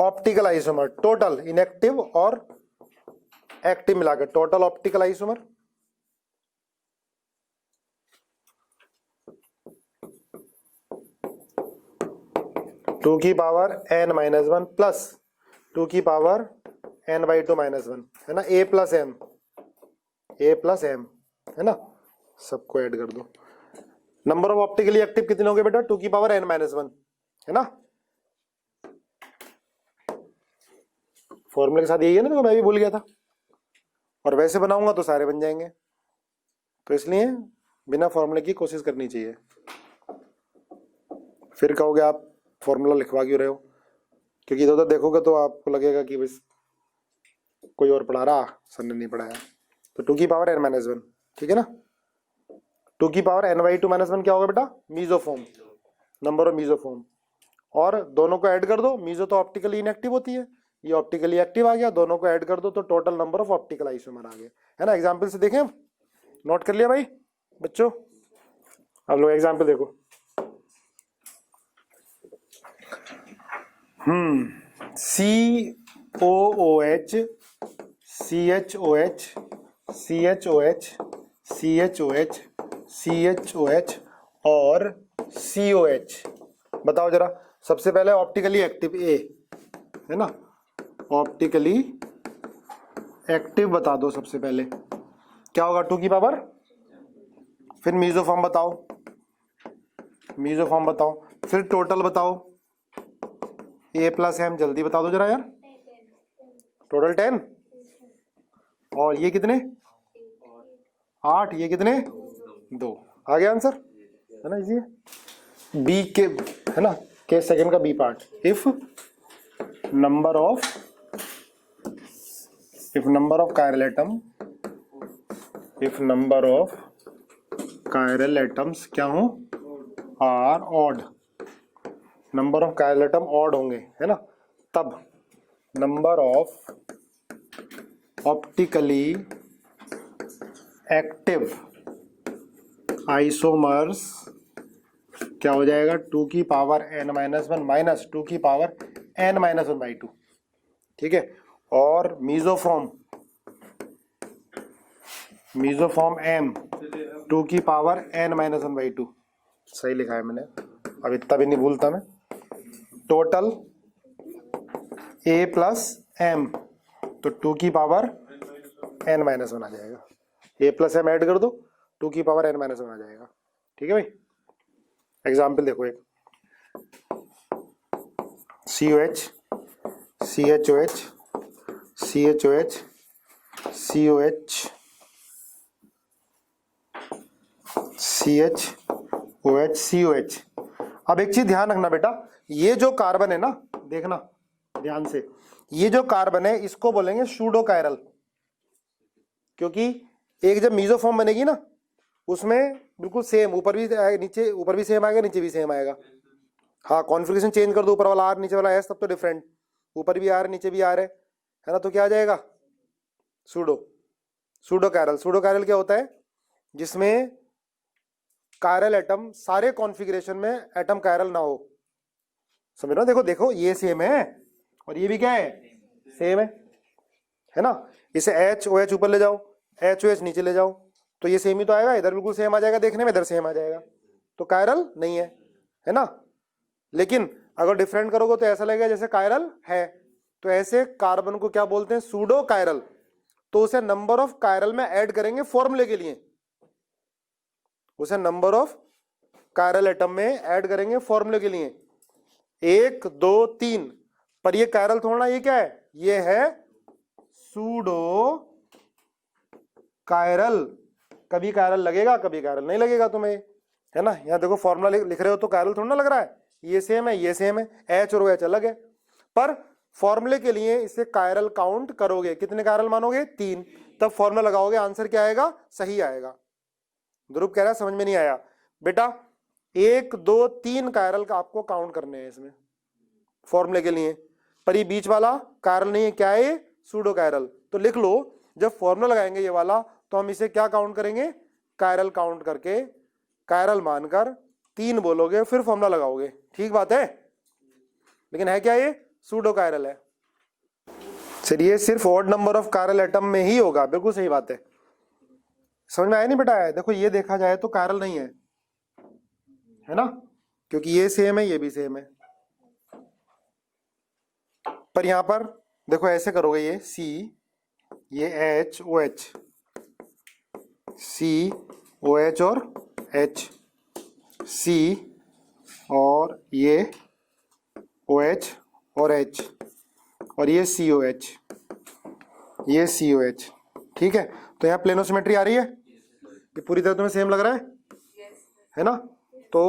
Speaker 1: optical isomer, total inactive और एक्टिव मिलाकर टोटल ऑप्टिकल आइसोमर, टू की पावर n माइनस 1 प्लस 2 की पावर n बाई 2 माइनस 1, है ना, a प्लस m, है ना, सबको ऐड कर दो। नंबर ऑफ ऑप्टिकली एक्टिव कितने हो गए बेटा, 2 की पावर n माइनस 1, है ना। फॉर्मूले के साथ यही है ना, तो मैं भी भूल गया था, और वैसे बनाऊंगा तो सारे बन जाएंगे, तो इसलिए बिना फॉर्मूले की कोशिश करनी चाहिए। फिर कहोगे आप फॉर्मूला लिखवा क्यों रहे हो, क्योंकि इधर उधर देखोगे तो आपको लगेगा कि बस कोई और पढ़ा रहा, सर ने नहीं पढ़ाया। तो 2 की पावर n माइनस 1, ठीक है ना। 2 की पावर n बाई 2 माइनस 1 क्या होगा बेटा, मीजोफॉर्म, नंबर ऑफ मीजोफॉर्म, और दोनों को ऐड कर दो, मीजो तो ऑप्टिकली इनएक्टिव होती है, ये ऑप्टिकली एक्टिव आ गया, दोनों को ऐड कर दो तो total number of optical isomer आ गए, है ना। एग्जाम्पल से देखें, नोट कर लिया भाई बच्चों। अब लोग एग्जाम्पल देखो, COOH, CHOH, CHOH, CHOH, CHOH और COH, बताओ जरा। सबसे पहले ऑप्टिकली एक्टिव A, है ना, ऑप्टिकली एक्टिव बता दो सबसे पहले, क्या होगा, 2 की पावर, फिर मीजोफॉर्म बताओ, मीजोफॉर्म बताओ, फिर टोटल बताओ, A प्लस M, जल्दी बता दो जरा यार, टोटल 10, और ये कितने 8, ये कितने 2, आ गया आंसर, है ना, इजी है। बी के, है ना, के सेकंड का B part, if number of chiral atom, if number of chiral atoms क्या हो, are odd, number of chiral atom odd होंगे, है ना, तब number of optically active isomers क्या हो जाएगा, 2 की पावर n माइनस 1 माइनस 2 की पावर n माइनस 1 बाई 2, ठीक है। और मीजोफॉर्म m 2 की पावर n माइनस 1 बाई 2, सही लिखा है मैंने, अब इतना भी नहीं भूलता मैं। टोटल a प्लस m, तो 2 की पावर n माइनस 1 आ जाएगा, a प्लस m ऐड कर दो, 2 की पावर n माइनस 1 आ जाएगा, ठीक है भाई। एग्जाम्पल देखो एक, COH, CHOH, CHOH, COH, CHOH, COH। अब एक चीज ध्यान रखना बेटा, ये जो कार्बन है ना, देखना ध्यान से, ये जो कार्बन है इसको बोलेंगे सूडो कायरल, क्योंकि एक जब मीजोफॉर्म बनेगी ना उसमें बिल्कुल सेम, ऊपर भी नीचे, ऊपर भी सेम आएगा, नीचे भी सेम आएगा। हाँ, कॉन्फ़िगरेशन चेंज कर दो, ऊपर वाला आर नीचे वाला एस, तब तो डिफरेंट, ऊपर भी आर नीचे भी आर है ना, तो क्या आ जाएगा pseudo. Pseudo chiral, pseudo chiral क्या होता है, जिसमें कायरल एटम सारे कॉन्फ़िगरेशन में एटम कायरल ना हो। समझ रहे हो, देखो देखो ये सेम है और ये भी क्या है, सेम है ना। इसे एच ओ एच ऊपर ले जाओ, एच ओ एच नीचे ले जाओ, तो ये सेम ही तो आएगा, इधर बिल्कुल सेम आ जाएगा देखने में, इधर सेम आ जाएगा, तो कायरल नहीं है ना। लेकिन अगर डिफरेंट करोगे तो ऐसा लगेगा जैसे कायरल है। तो ऐसे कार्बन को क्या बोलते हैं, सूडो कायरल। तो उसे नंबर ऑफ कायरल में ऐड करेंगे फॉर्मूले के लिए, उसे नंबर ऑफ कायरल एटम में ऐड करेंगे फॉर्मूले के लिए, 1 2 3। पर ये कायरल थोड़ा, ये क्या है, ये है सूडो कायरल। कभी कायरल लगेगा, कभी कायरल नहीं लगेगा तुम्हें, है ना। यहां देखो फॉर्मूला लिख रहे हो तो कायरल थोड़ा ना लग रहा है, ये सेम है, ये सेम है, एच और ओ एच अलग है। पर फॉर्मूले के लिए इसे कायरल काउंट करोगे, कितने कायरल मानोगे, 3, तब फॉर्मूला लगाओगे, आंसर क्या आएगा, सही आएगा। ध्रुव कह रहा है समझ में नहीं आया बेटा, 1 2 3 कायरल का आपको काउंट करने हैं इसमें फॉर्मूले के लिए, पर ये बीच वाला कायरल नहीं है, क्या है ये, सूडो कायरल। तो लिख लो, जब फॉर्मूला लगाएंगे ये वाला, तो हम इसे क्या काउंट करेंगे, कायरल काउंट करके, कायरल मानकर 3 बोलोगे, फिर फॉर्मूला लगाओगे, ठीक बात है। लेकिन है क्या, ये सूडो कायरल है। चलिए, सिर्फ odd number of chiral atom में ही होगा, बिल्कुल सही बात है। समझ में आया नहीं बेटा, देखो ये देखा जाए तो कायरल नहीं है ना, क्योंकि ये सेम है, ये भी सेम है। पर यहां पर देखो ऐसे करोगे, ये सी, ये एच ओ एच, सी ओ एच और एच, सी और ये ओ एच और एच, और ये सी ओ एच, ये सी ओ एच, ठीक है। तो यहाँ प्लेनोसिमेट्री आ रही है, ये पूरी तरह तुम्हें सेम लग रहा है ना। तो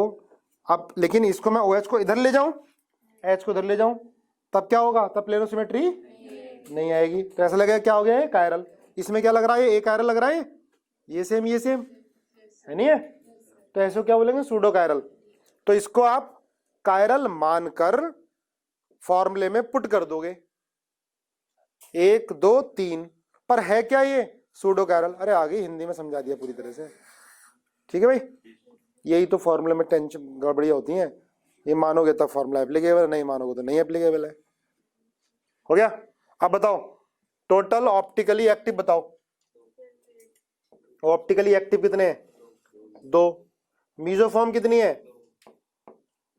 Speaker 1: अब लेकिन इसको मैं ओ एच को इधर ले जाऊं, एच को इधर ले जाऊं, तब क्या होगा, तब प्लेनोसिमेट्री नहीं आएगी, तो ऐसा लगेगा क्या हो गया है, कायरल। इसमें क्या लग रहा है, ए कायरल लग रहा है, ये सेम है नहीं है, तो ऐसे क्या बोलेंगे, सूडो कायरल। तो इसको आप कायरल मानकर फॉर्मूले में पुट कर दोगे, 1 2 3, पर है क्या ये, सूडो कायरल। अरे आगे हिंदी में समझा दिया पूरी तरह से, ठीक है भाई। यही तो फॉर्मूले में टेंशन गड़बड़ियां होती हैं, ये मानोगे तब फॉर्मूला एप्लीकेबल, नहीं मानोगे तो नहीं एप्लीकेबल है। हो गया। अब बताओ टोटल ऑप्टिकली एक्टिव बताओ, ऑप्टिकली एक्टिव कितने हैं, 2। मीजोफॉर्म कितनी है,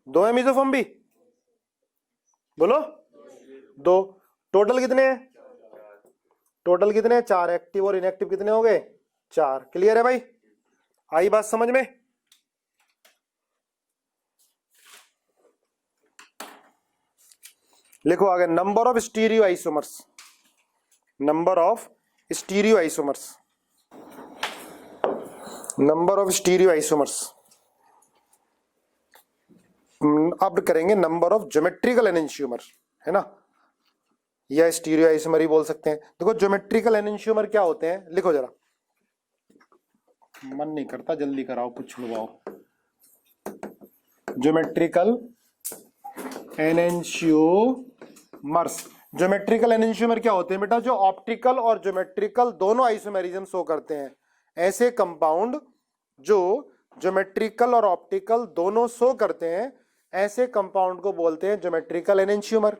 Speaker 1: 2 है मीजोफॉर्म भी, बोलो 2। टोटल कितने हैं, टोटल कितने हैं, 4। एक्टिव और इनएक्टिव कितने हो गए, 4। क्लियर है भाई, आई बात समझ में। लिखो आगे, number of stereo isomers, number of stereo isomers, number of stereo isomers. अब करेंगे नंबर ऑफ ज्योमेट्रिकल एनेंशियोमर, है ना, या स्टीरियो आइसोमर ही बोल सकते हैं। देखो ज्योमेट्रिकल एनेंशियोमर क्या होते हैं, लिखो जरा, मन नहीं करता, जल्दी कराओ, कुछ छुड़वाओ। ज्योमेट्रिकल एनेंशियोमर्स, ज्योमेट्रिकल एनेंशियोमर क्या होते हैं बेटा, जो ऑप्टिकल और ज्योमेट्रिकल दोनों आइसोमेरिज्म शो करते हैं, ऐसे कंपाउंड जो ज्योमेट्रिकल और ऑप्टिकल दोनों शो करते हैं, ऐसे कंपाउंड को बोलते हैं ज्योमेट्रिकल एनेंशियोमर।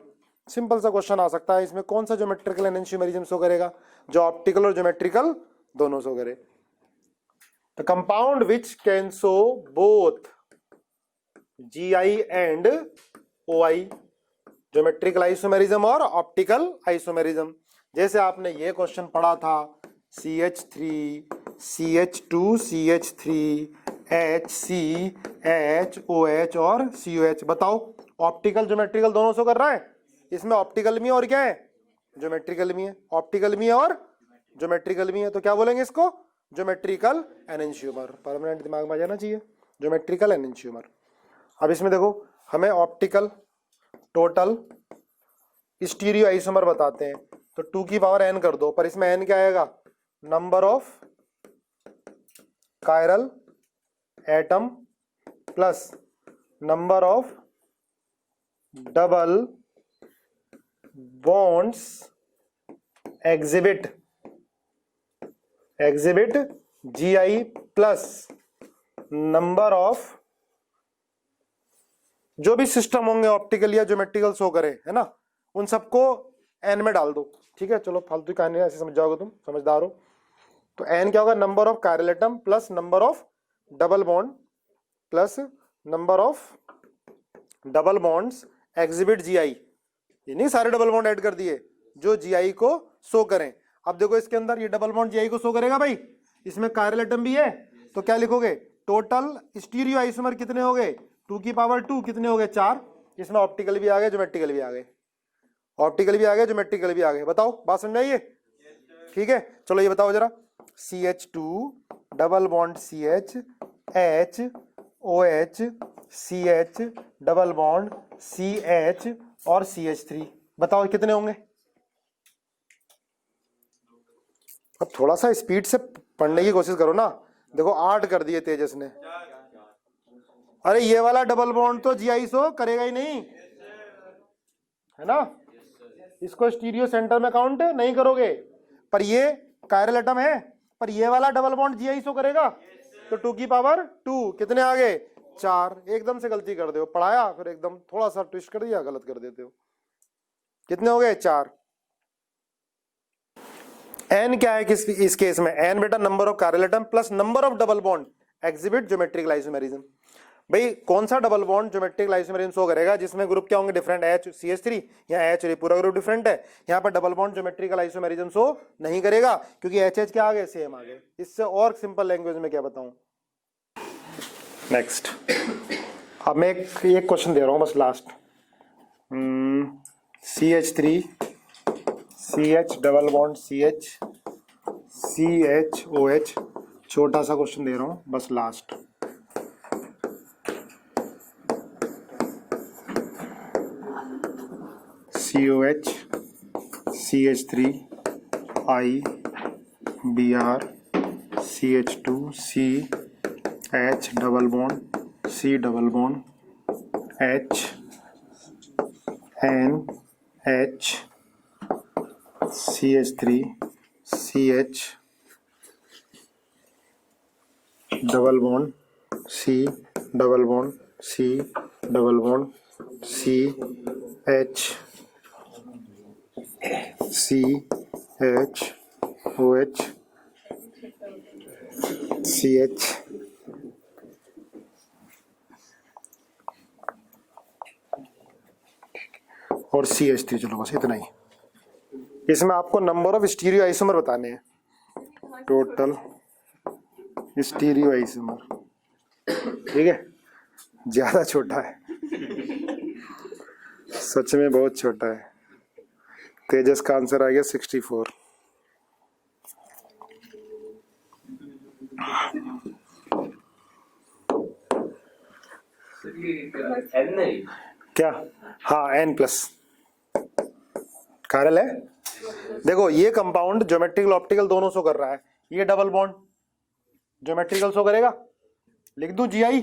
Speaker 1: सिंपल सा क्वेश्चन आ सकता है इसमें, कौन सा ज्योमेट्रिकल एनेंशियोमरिज्म शो करेगा, जो ऑप्टिकल और ज्योमेट्रिकल दोनों शो करे। The compound which can show both GI and OI, geometrical isomerism और ऑप्टिकल आइसोमेरिज्म। जैसे आपने ये क्वेश्चन पढ़ा था, CH3 CH2 CH3 HC HOH और COH। बताओ ऑप्टिकल ज्योमेट्रिकल दोनों शो कर रहा है, इसमें ऑप्टिकल भी और क्या है, ज्योमेट्रिकल भी है, ऑप्टिकल भी है और ज्योमेट्रिकल भी है, तो क्या बोलेंगे इसको, ज्योमेट्रिकल एनेंशियोमर। परमानेंट दिमाग में आ जाना चाहिए, ज्योमेट्रिकल एनेंशियोमर। अब इसमें देखो, हमें ऑप्टिकल टोटल स्टीरियो आइसोमर बताते हैं, तो 2 की पावर n कर दो, पर इसमें n क्या आएगा, number of chiral atom plus number of double bonds exhibit GI plus number of जो भी सिस्टम होंगे ऑप्टिकल या ज्योमेट्रिकल शो करे, है ना, उन सबको एन में डाल दो। ठीक है, चलो फालतू कहानी ऐसे समझ जाओगे, तुम समझदार हो। तो एन क्या होगा, number of chiral atom plus number of double bond plus number of double bonds exhibit GI। ये नहीं सारे डबल बॉन्ड ऐड कर दिए, जो GI को शो करें। अब देखो इसके अंदर ये डबल बॉन्ड GI को शो करेगा भाई, इसमें कायरल एटम भी है, तो क्या लिखोगे, टोटल स्टीरियो आइसोमर कितने हो गए, 2 की पावर 2 कितने हो गए, 4। इसमें ऑप्टिकल भी आ गए, ज्योमेट्रिकल भी आ गए, ऑप्टिकल भी आ गए, ज्योमेट्रिकल भी आ गए। बताओ, बात समझ आइए? ठीक है, चलो ये बताओ जरा, CH2 double bond CH H OH CH double bond CH और CH3, बताओ कितने होंगे? अब थोड़ा सा स्पीड से पढ़ने की कोशिश करो ना। देखो 8 कर दिए तेजस ने। अरे ये वाला डबल बॉन्ड तो GI शो करेगा ही नहीं, है ना, इसको स्टीरियो सेंटर में काउंट नहीं करोगे। पर ये कायरल एटम है, पर ये वाला डबल बॉन्ड GI शो करेगा, तो 2 की पावर 2 कितने आ गए, 4। एकदम से गलती कर दे हो, पढ़ाया फिर एकदम थोड़ा सा ट्विस्ट कर दिया, गलत कर देते हो। कितने हो गए, 4। एन क्या है किस इस केस में, एन बेटा number of chiral atom plus number of double bond exhibit geometrical isomerism. भाई कौन सा double bond geometrical isomerism show करेगा, जिसमें ग्रुप क्या होंगे, डिफरेंट, H CH3, यहाँ H पूरा ग्रुप डिफरेंट है, यहाँ पर double bond geometrical isomerism show नहीं करेगा, क्योंकि HH क्या आ गए, सेम आ गए। इससे और सिंपल लैंग्वेज में क्या बताऊं। नेक्स्ट, अब मैं एक क्वेश्चन दे रहा हूँ बस last. CH3 CH double bond CH CHOH, छोटा सा क्वेश्चन दे रहा हूँ बस last. COH CH3 I Br CH2 C H double bond C double bond H N H CH3 CH double bond C double bond C double bond C H CH OH CH और CH3। चलो बस इतना ही। इसमें आपको number of stereo isomer बताने हैं, total stereo isomer. ठीक है, ज्यादा छोटा है, सच में बहुत छोटा है। तेजस का आंसर आ गया 64। क्या, हाँ N+ कायरल है। देखो ये कंपाउंड ज्योमेट्रिकल ऑप्टिकल दोनों शो कर रहा है, ये डबल बॉन्ड ज्योमेट्रिकल शो करेगा, लिख दूं GI,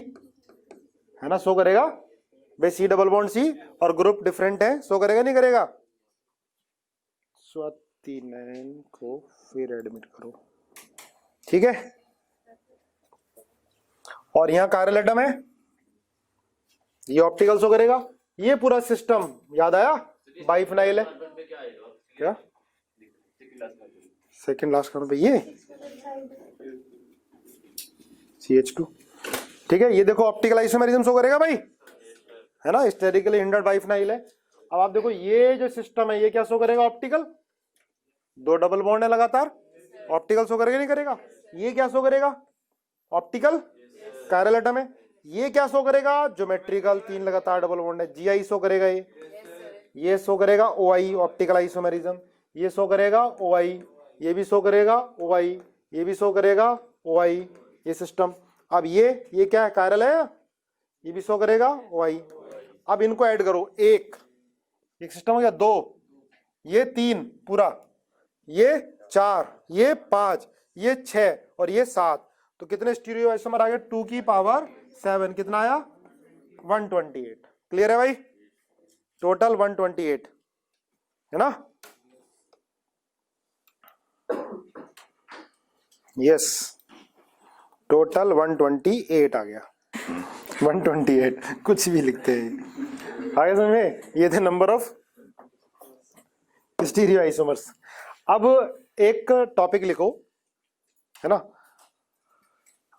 Speaker 1: है ना, शो करेगा भाई, C डबल बॉन्ड C और ग्रुप डिफरेंट है, शो करेगा नहीं करेगा। स्वाति नैन को फिर एडमिट करो, ठीक है। और यहां कायरल एटम है, ये ऑप्टिकल शो करेगा, ये पूरा सिस्टम याद आया, बाइफिनाइल है। क्या सेकंड लास्ट करो पे, ये CH2, ठीक है। ये देखो ऑप्टिकल आइसोमेरिज्म शो करेगा भाई, है ना, स्टेरिकली हिंडर्ड बाइफिनाइल है। अब आप देखो ये जो सिस्टम है, ये क्या शो करेगा, ऑप्टिकल, 2 डबल बॉन्ड है लगातार, ऑप्टिकल शो करेगा नहीं करेगा। ये क्या शो करेगा, ऑप्टिकल, कायरल एटम है। ये क्या शो करेगा, ज्योमेट्रिकल, 3 लगातार डबल बॉन्ड है, GI शो करेगा। ये शो करेगा OI, ऑप्टिकल आइसोमेरिज्म। ये शो करेगा OI, ये भी शो करेगा OI, ये भी शो करेगा OI, ये सिस्टम। अब ये क्या है, कायरल है, ये भी शो करेगा OI। अब इनको ऐड करो, एक सिस्टम हो गया, 2, ये 3 पूरा, ये 4, ये 5, ये 6 और ये 7। तो कितने स्टीरियो आइसोमर आ गए, 2 की पावर 7, कितना आया 128। क्लियर है भाई, टोटल 128 है ना। यस, टोटल 128 आ गया। 128 कुछ भी लिखते हैं, आगे समझ में। ये थे नंबर ऑफ स्टीरियो आइसोमर्स। अब एक टॉपिक लिखो, है ना,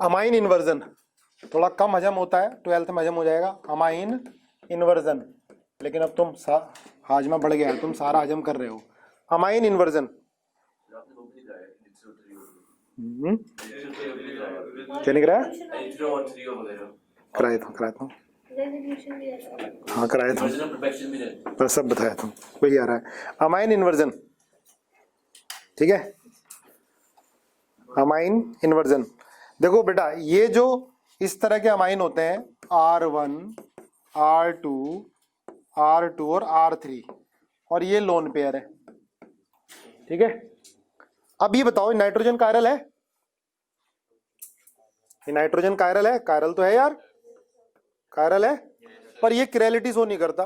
Speaker 1: अमाइन इन्वर्जन। थोड़ा कम हजम होता है, 12th में हजम हो जाएगा, अमाइन इन्वर्जन। लेकिन अब तुम हाजमा बढ़ गया है, तुम सारा हजम कर रहे हो। अमाइन इन्वर्जन क्या लिख रहा है, कराया था हाँ कराया था, बस सब बताया था, वही आ रहा है अमाइन इन्वर्जन। ठीक है, अमाइन इन्वर्जन। देखो बेटा, ये जो इस तरह के अमाइन होते हैं R1, R2, R2 और R3, और ये लोन पेयर है। ठीक है, अब ये बताओ नाइट्रोजन कायरल है, ये नाइट्रोजन कायरल है, कायरल तो है यार, कायरल है, पर ये किरलिटी शो नहीं करता।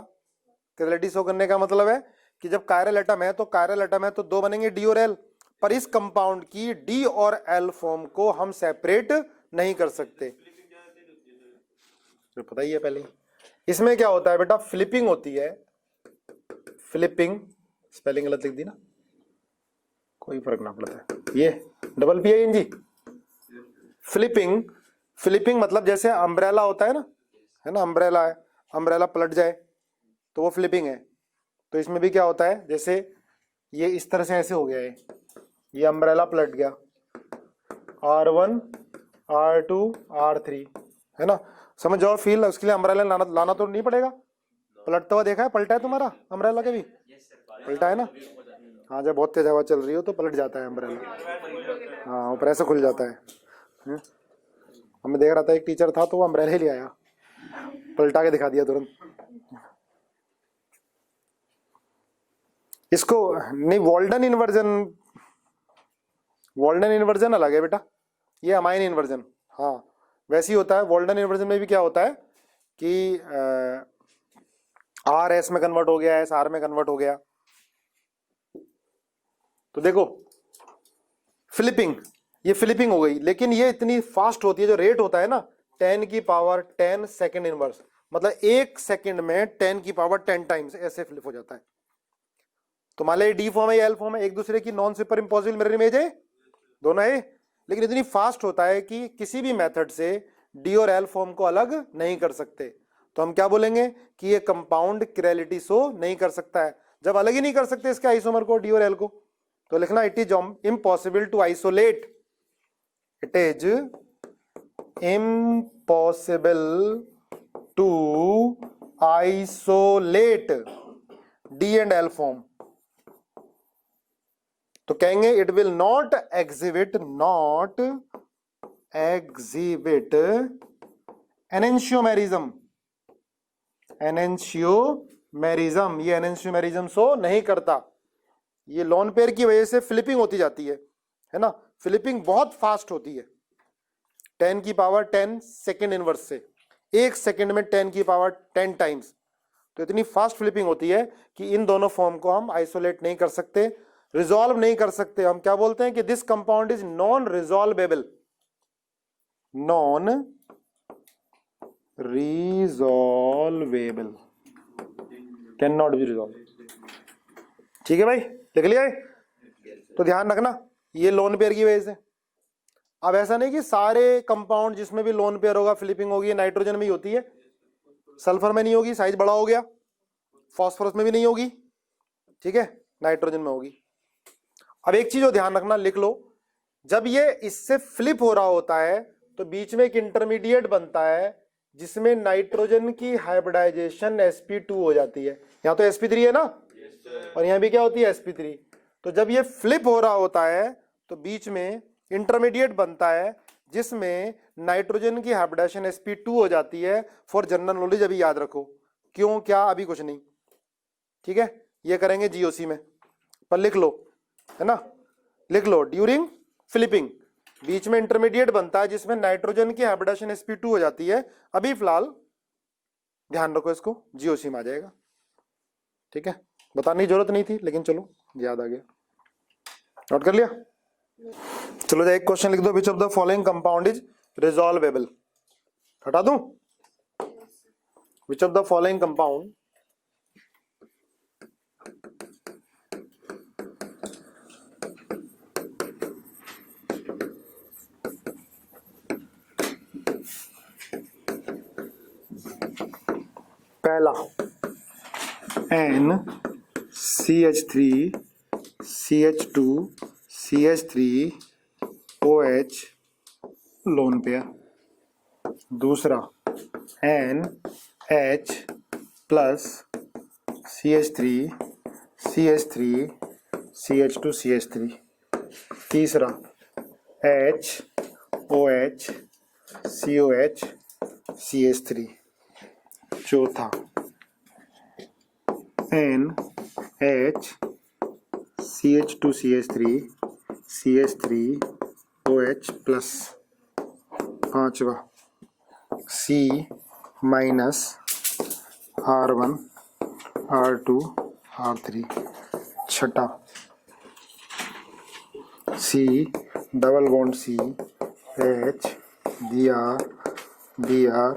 Speaker 1: किरलिटी शो करने का मतलब है कि जब कायरल एटम है तो कायरल एटम है तो दो बनेंगे डी और एल, पर इस कंपाउंड की डी और एल फॉर्म को हम सेपरेट नहीं कर सकते, तो पता ही है पहले। इसमें क्या होता है बेटा, फ्लिपिंग होती है, फ्लिपिंग, स्पेलिंग गलत लिख दी ना, कोई फर्क ना पड़ता है, ये डबल PING, फ्लिपिंग। फ्लिपिंग मतलब जैसे अम्ब्रेला होता है ना, अम्ब्रेला है, अम्ब्रेला पलट जाए तो वो फ्लिपिंग है। तो इसमें भी क्या होता है, जैसे ये इस तरह से ऐसे हो गया है, ये अम्ब्रेला पलट गया, R1, R2, R3, है ना, समझ जाओ फील। उसके लिए अम्ब्रेला लाना तो नहीं पड़ेगा, पलटता हुआ देखा है, पलटा है तुम्हारा अम्ब्रेला के भी, पलटा है ना। हाँ, जब बहुत तेज हवा चल रही हो तो पलट जाता है अम्ब्रेला, हाँ ऊपर ऐसे खुल जाता है। हमें देख रहा था एक टीचर था तो वो अम्ब्रेला ही ले आया, पलटा के दिखा दिया तुरंत। इसको नहीं, वॉल्डन इन्वर्जन अलग है बेटा, ये अमाइन इन्वर्जन। हाँ वैसे ही होता है, वॉल्डन इन्वर्जन में भी क्या होता है कि R S में कन्वर्ट हो गया, S R में कन्वर्ट हो गया। तो देखो फ्लिपिंग, ये फ्लिपिंग हो गई, लेकिन ये इतनी फास्ट होती है, जो रेट होता है ना 10 की पावर 10 सेकेंड इनवर्स, मतलब 1 सेकेंड में 10 की पावर 10 टाइम्स ऐसे फ्लिप हो जाता है। तो मान लो डी फॉर्म है या एल फॉर्म है, एक दूसरे की non super impossible mirror image है, दोनों है, लेकिन इतनी फास्ट होता है कि किसी भी मेथड से डी और एल फॉर्म को अलग नहीं कर सकते। तो हम क्या बोलेंगे कि ये कंपाउंड किरलिटी शो नहीं कर सकता है। जब अलग ही नहीं कर सकते इसके आइसोमर को, डी और एल को, तो लिखना it is impossible to isolate, it is impossible to isolate D and L form. तो कहेंगे it will not exhibit enantiomerism, enantiomerism, ये एनेंशियोमेरिज्म शो नहीं करता। ये लोन पेयर की वजह से फ्लिपिंग होती जाती है ना, फ्लिपिंग बहुत फास्ट होती है, 10 की पावर 10 सेकेंड इनवर्स से, 1 सेकेंड में 10 की पावर 10 टाइम्स। तो इतनी फास्ट फ्लिपिंग होती है कि इन दोनों फॉर्म को हम आइसोलेट नहीं कर सकते, रिजॉल्व नहीं कर सकते। हम क्या बोलते हैं कि this compound is non resolvable, non resolvable, can not be resolve. ठीक है भाई, लिख लिया है? तो ध्यान रखना ये लोन पेयर की वजह से। अब ऐसा नहीं कि सारे कंपाउंड जिसमें भी लोन पेयर होगा फ्लिपिंग होगी, नाइट्रोजन में ही होती है, सल्फर में नहीं होगी, साइज बड़ा हो गया, फास्फोरस में भी नहीं होगी, ठीक है, नाइट्रोजन में होगी। अब एक चीज जो ध्यान रखना, लिख लो, जब ये इससे फ्लिप हो रहा होता है तो बीच में एक इंटरमीडिएट बनता है जिसमें नाइट्रोजन की हाइब्रिडाइजेशन sp2 हो जाती है। यहां तो sp3 है ना, और यहां भी क्या होती है sp3। तो जब ये फ्लिप हो रहा होता है तो बीच में इंटरमीडिएट बनता है जिसमें नाइट्रोजन की हाइब्रिडाइजेशन sp2 हो जाती है। फॉर जनरल नॉलेज अभी याद रखो, क्यों क्या अभी कुछ नहीं, ठीक है, ये करेंगे जीओसी में, पर लिख लो, है ना, लिख लो ड्यूरिंग फ्लिपिंग बीच में इंटरमीडिएट बनता है जिसमें नाइट्रोजन की हाइब्रिडेशन sp2 हो जाती है। अभी फिलहाल ध्यान रखो इसको, जीओसी में आ जाएगा। ठीक है, बताने की जरूरत नहीं थी लेकिन चलो याद आ गया, नोट कर लिया। चलो एक क्वेश्चन लिख दो, which of the following compound is resolvable. हटा दूं, which of the following compound पहला NCH3 CH2 CH3OH lone pair, दूसरा NH plus CH3 CH3 CH2 CH3, तीसरा HOH COH CH3, चौथा NH CH2 CH3 CH3OH plus, पांचवा C minus R1 R2 R3, छठा C double bond C H Br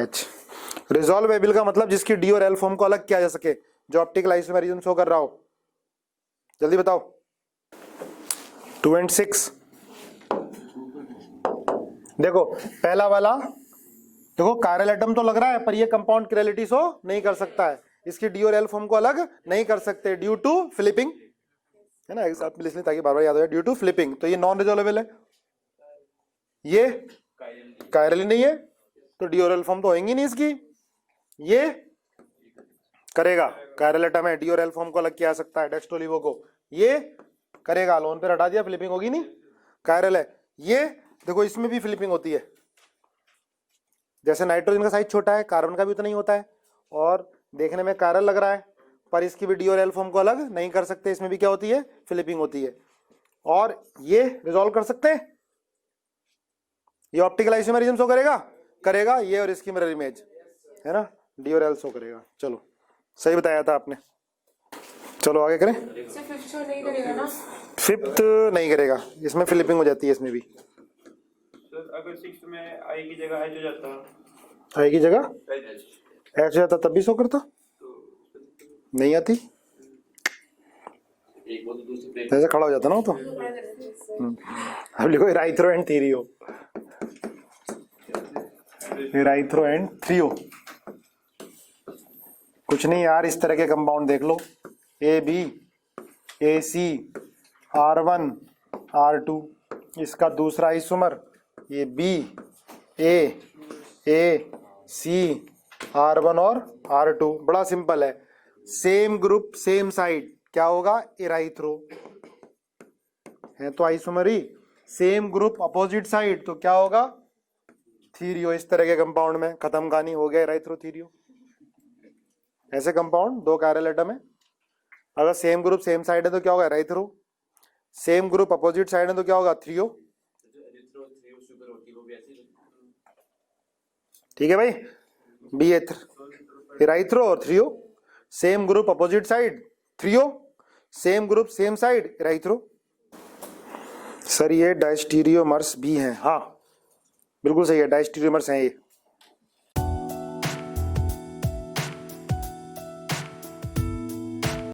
Speaker 1: H। रिजॉल्वेबल का मतलब जिसकी D और L form को अलग किया जा सके, जो ऑप्टिकल आइसोमेरिज्म शो कर रहा हो। जल्दी बताओ। 2 और 6 देखो, पहला वाला देखो कायरल एटम तो लग रहा है पर ये कंपाउंड किरलिटी शो नहीं कर सकता है, इसकी डी और एल फॉर्म को अलग नहीं कर सकते ड्यू टू फ्लिपिंग, है ना, एक साथ में इसलिए ताकि बार बार याद हो, ड्यू टू फ्लिपिंग। तो ये नॉन रिजॉल्वेबल है, ये कायरल ही नहीं है तो डी और एल फॉर्म तो होंगी नहीं इसकी। ये करेगा, कायरल एटम है, डी और एल फॉर्म को अलग किया जा सकता है डेक्स्ट्रोलिवो को, ये करेगा, लोन पे हटा दिया, फ्लिपिंग होगी नहीं, कायरल है। ये देखो इसमें भी फ्लिपिंग होती है, जैसे नाइट्रोजन का साइज छोटा है कार्बन का भी उतना ही होता है और देखने में कायरल लग रहा है पर इसकी भी डी और एल फॉर्म को अलग नहीं कर सकते, इसमें भी क्या होती है, फ्लिपिंग होती है। और ये रिजॉल्व कर सकते हैं, ये ऑप्टिकल आइसोमेरिज्म शो करेगा ये और इसकी मिरर इमेज, है ना, डी और एल शो करेगा। चलो सही बताया था आपने। चलो आगे करें।
Speaker 2: फिफ्थ नहीं करेगा ना,
Speaker 1: फिफ्थ नहीं करेगा, इसमें फ्लिपिंग हो जाती है, इसमें भी।
Speaker 3: सर अगर सिक्स्थ में आई की जगह एच हो जाता,
Speaker 1: आई की जगह एच हो जाता तब भी शो करता, नहीं आती, ऐसे खड़ा हो जाता ना वो तो। अब लिखो इराइथ्रो एंड थीरियो, इराइथ्रो एंड थ्रियो। कुछ नहीं यार, इस तरह के कंपाउंड देख लो, AB AC R1 R2, इसका दूसरा आइसोमर ये B A C R1 और R2, बड़ा सिंपल है, सेम ग्रुप सेम साइड क्या होगा, इराइथ्रो है तो आइसोमर ही, सेम ग्रुप अपोजिट साइड तो क्या होगा, थीरियो। इस तरह के कंपाउंड में खत्म कहानी, हो गया इराइथ्रो थीरियो। ऐसे कंपाउंड दो कायरल एटम है, अगर सेम ग्रुप सेम साइड है तो क्या होगा, इराइथ्रो, सेम ग्रुप अपोजिट साइड है तो क्या होगा, थ्रियो। ठीक है भाई, बी इराइथ्रो और threo, same group opposite side threo, same group same side erythro. Sir ये डायस्टीरियोमर्स भी हैं, हाँ बिल्कुल सही है, डायस्टीरियोमर्स हैं ये।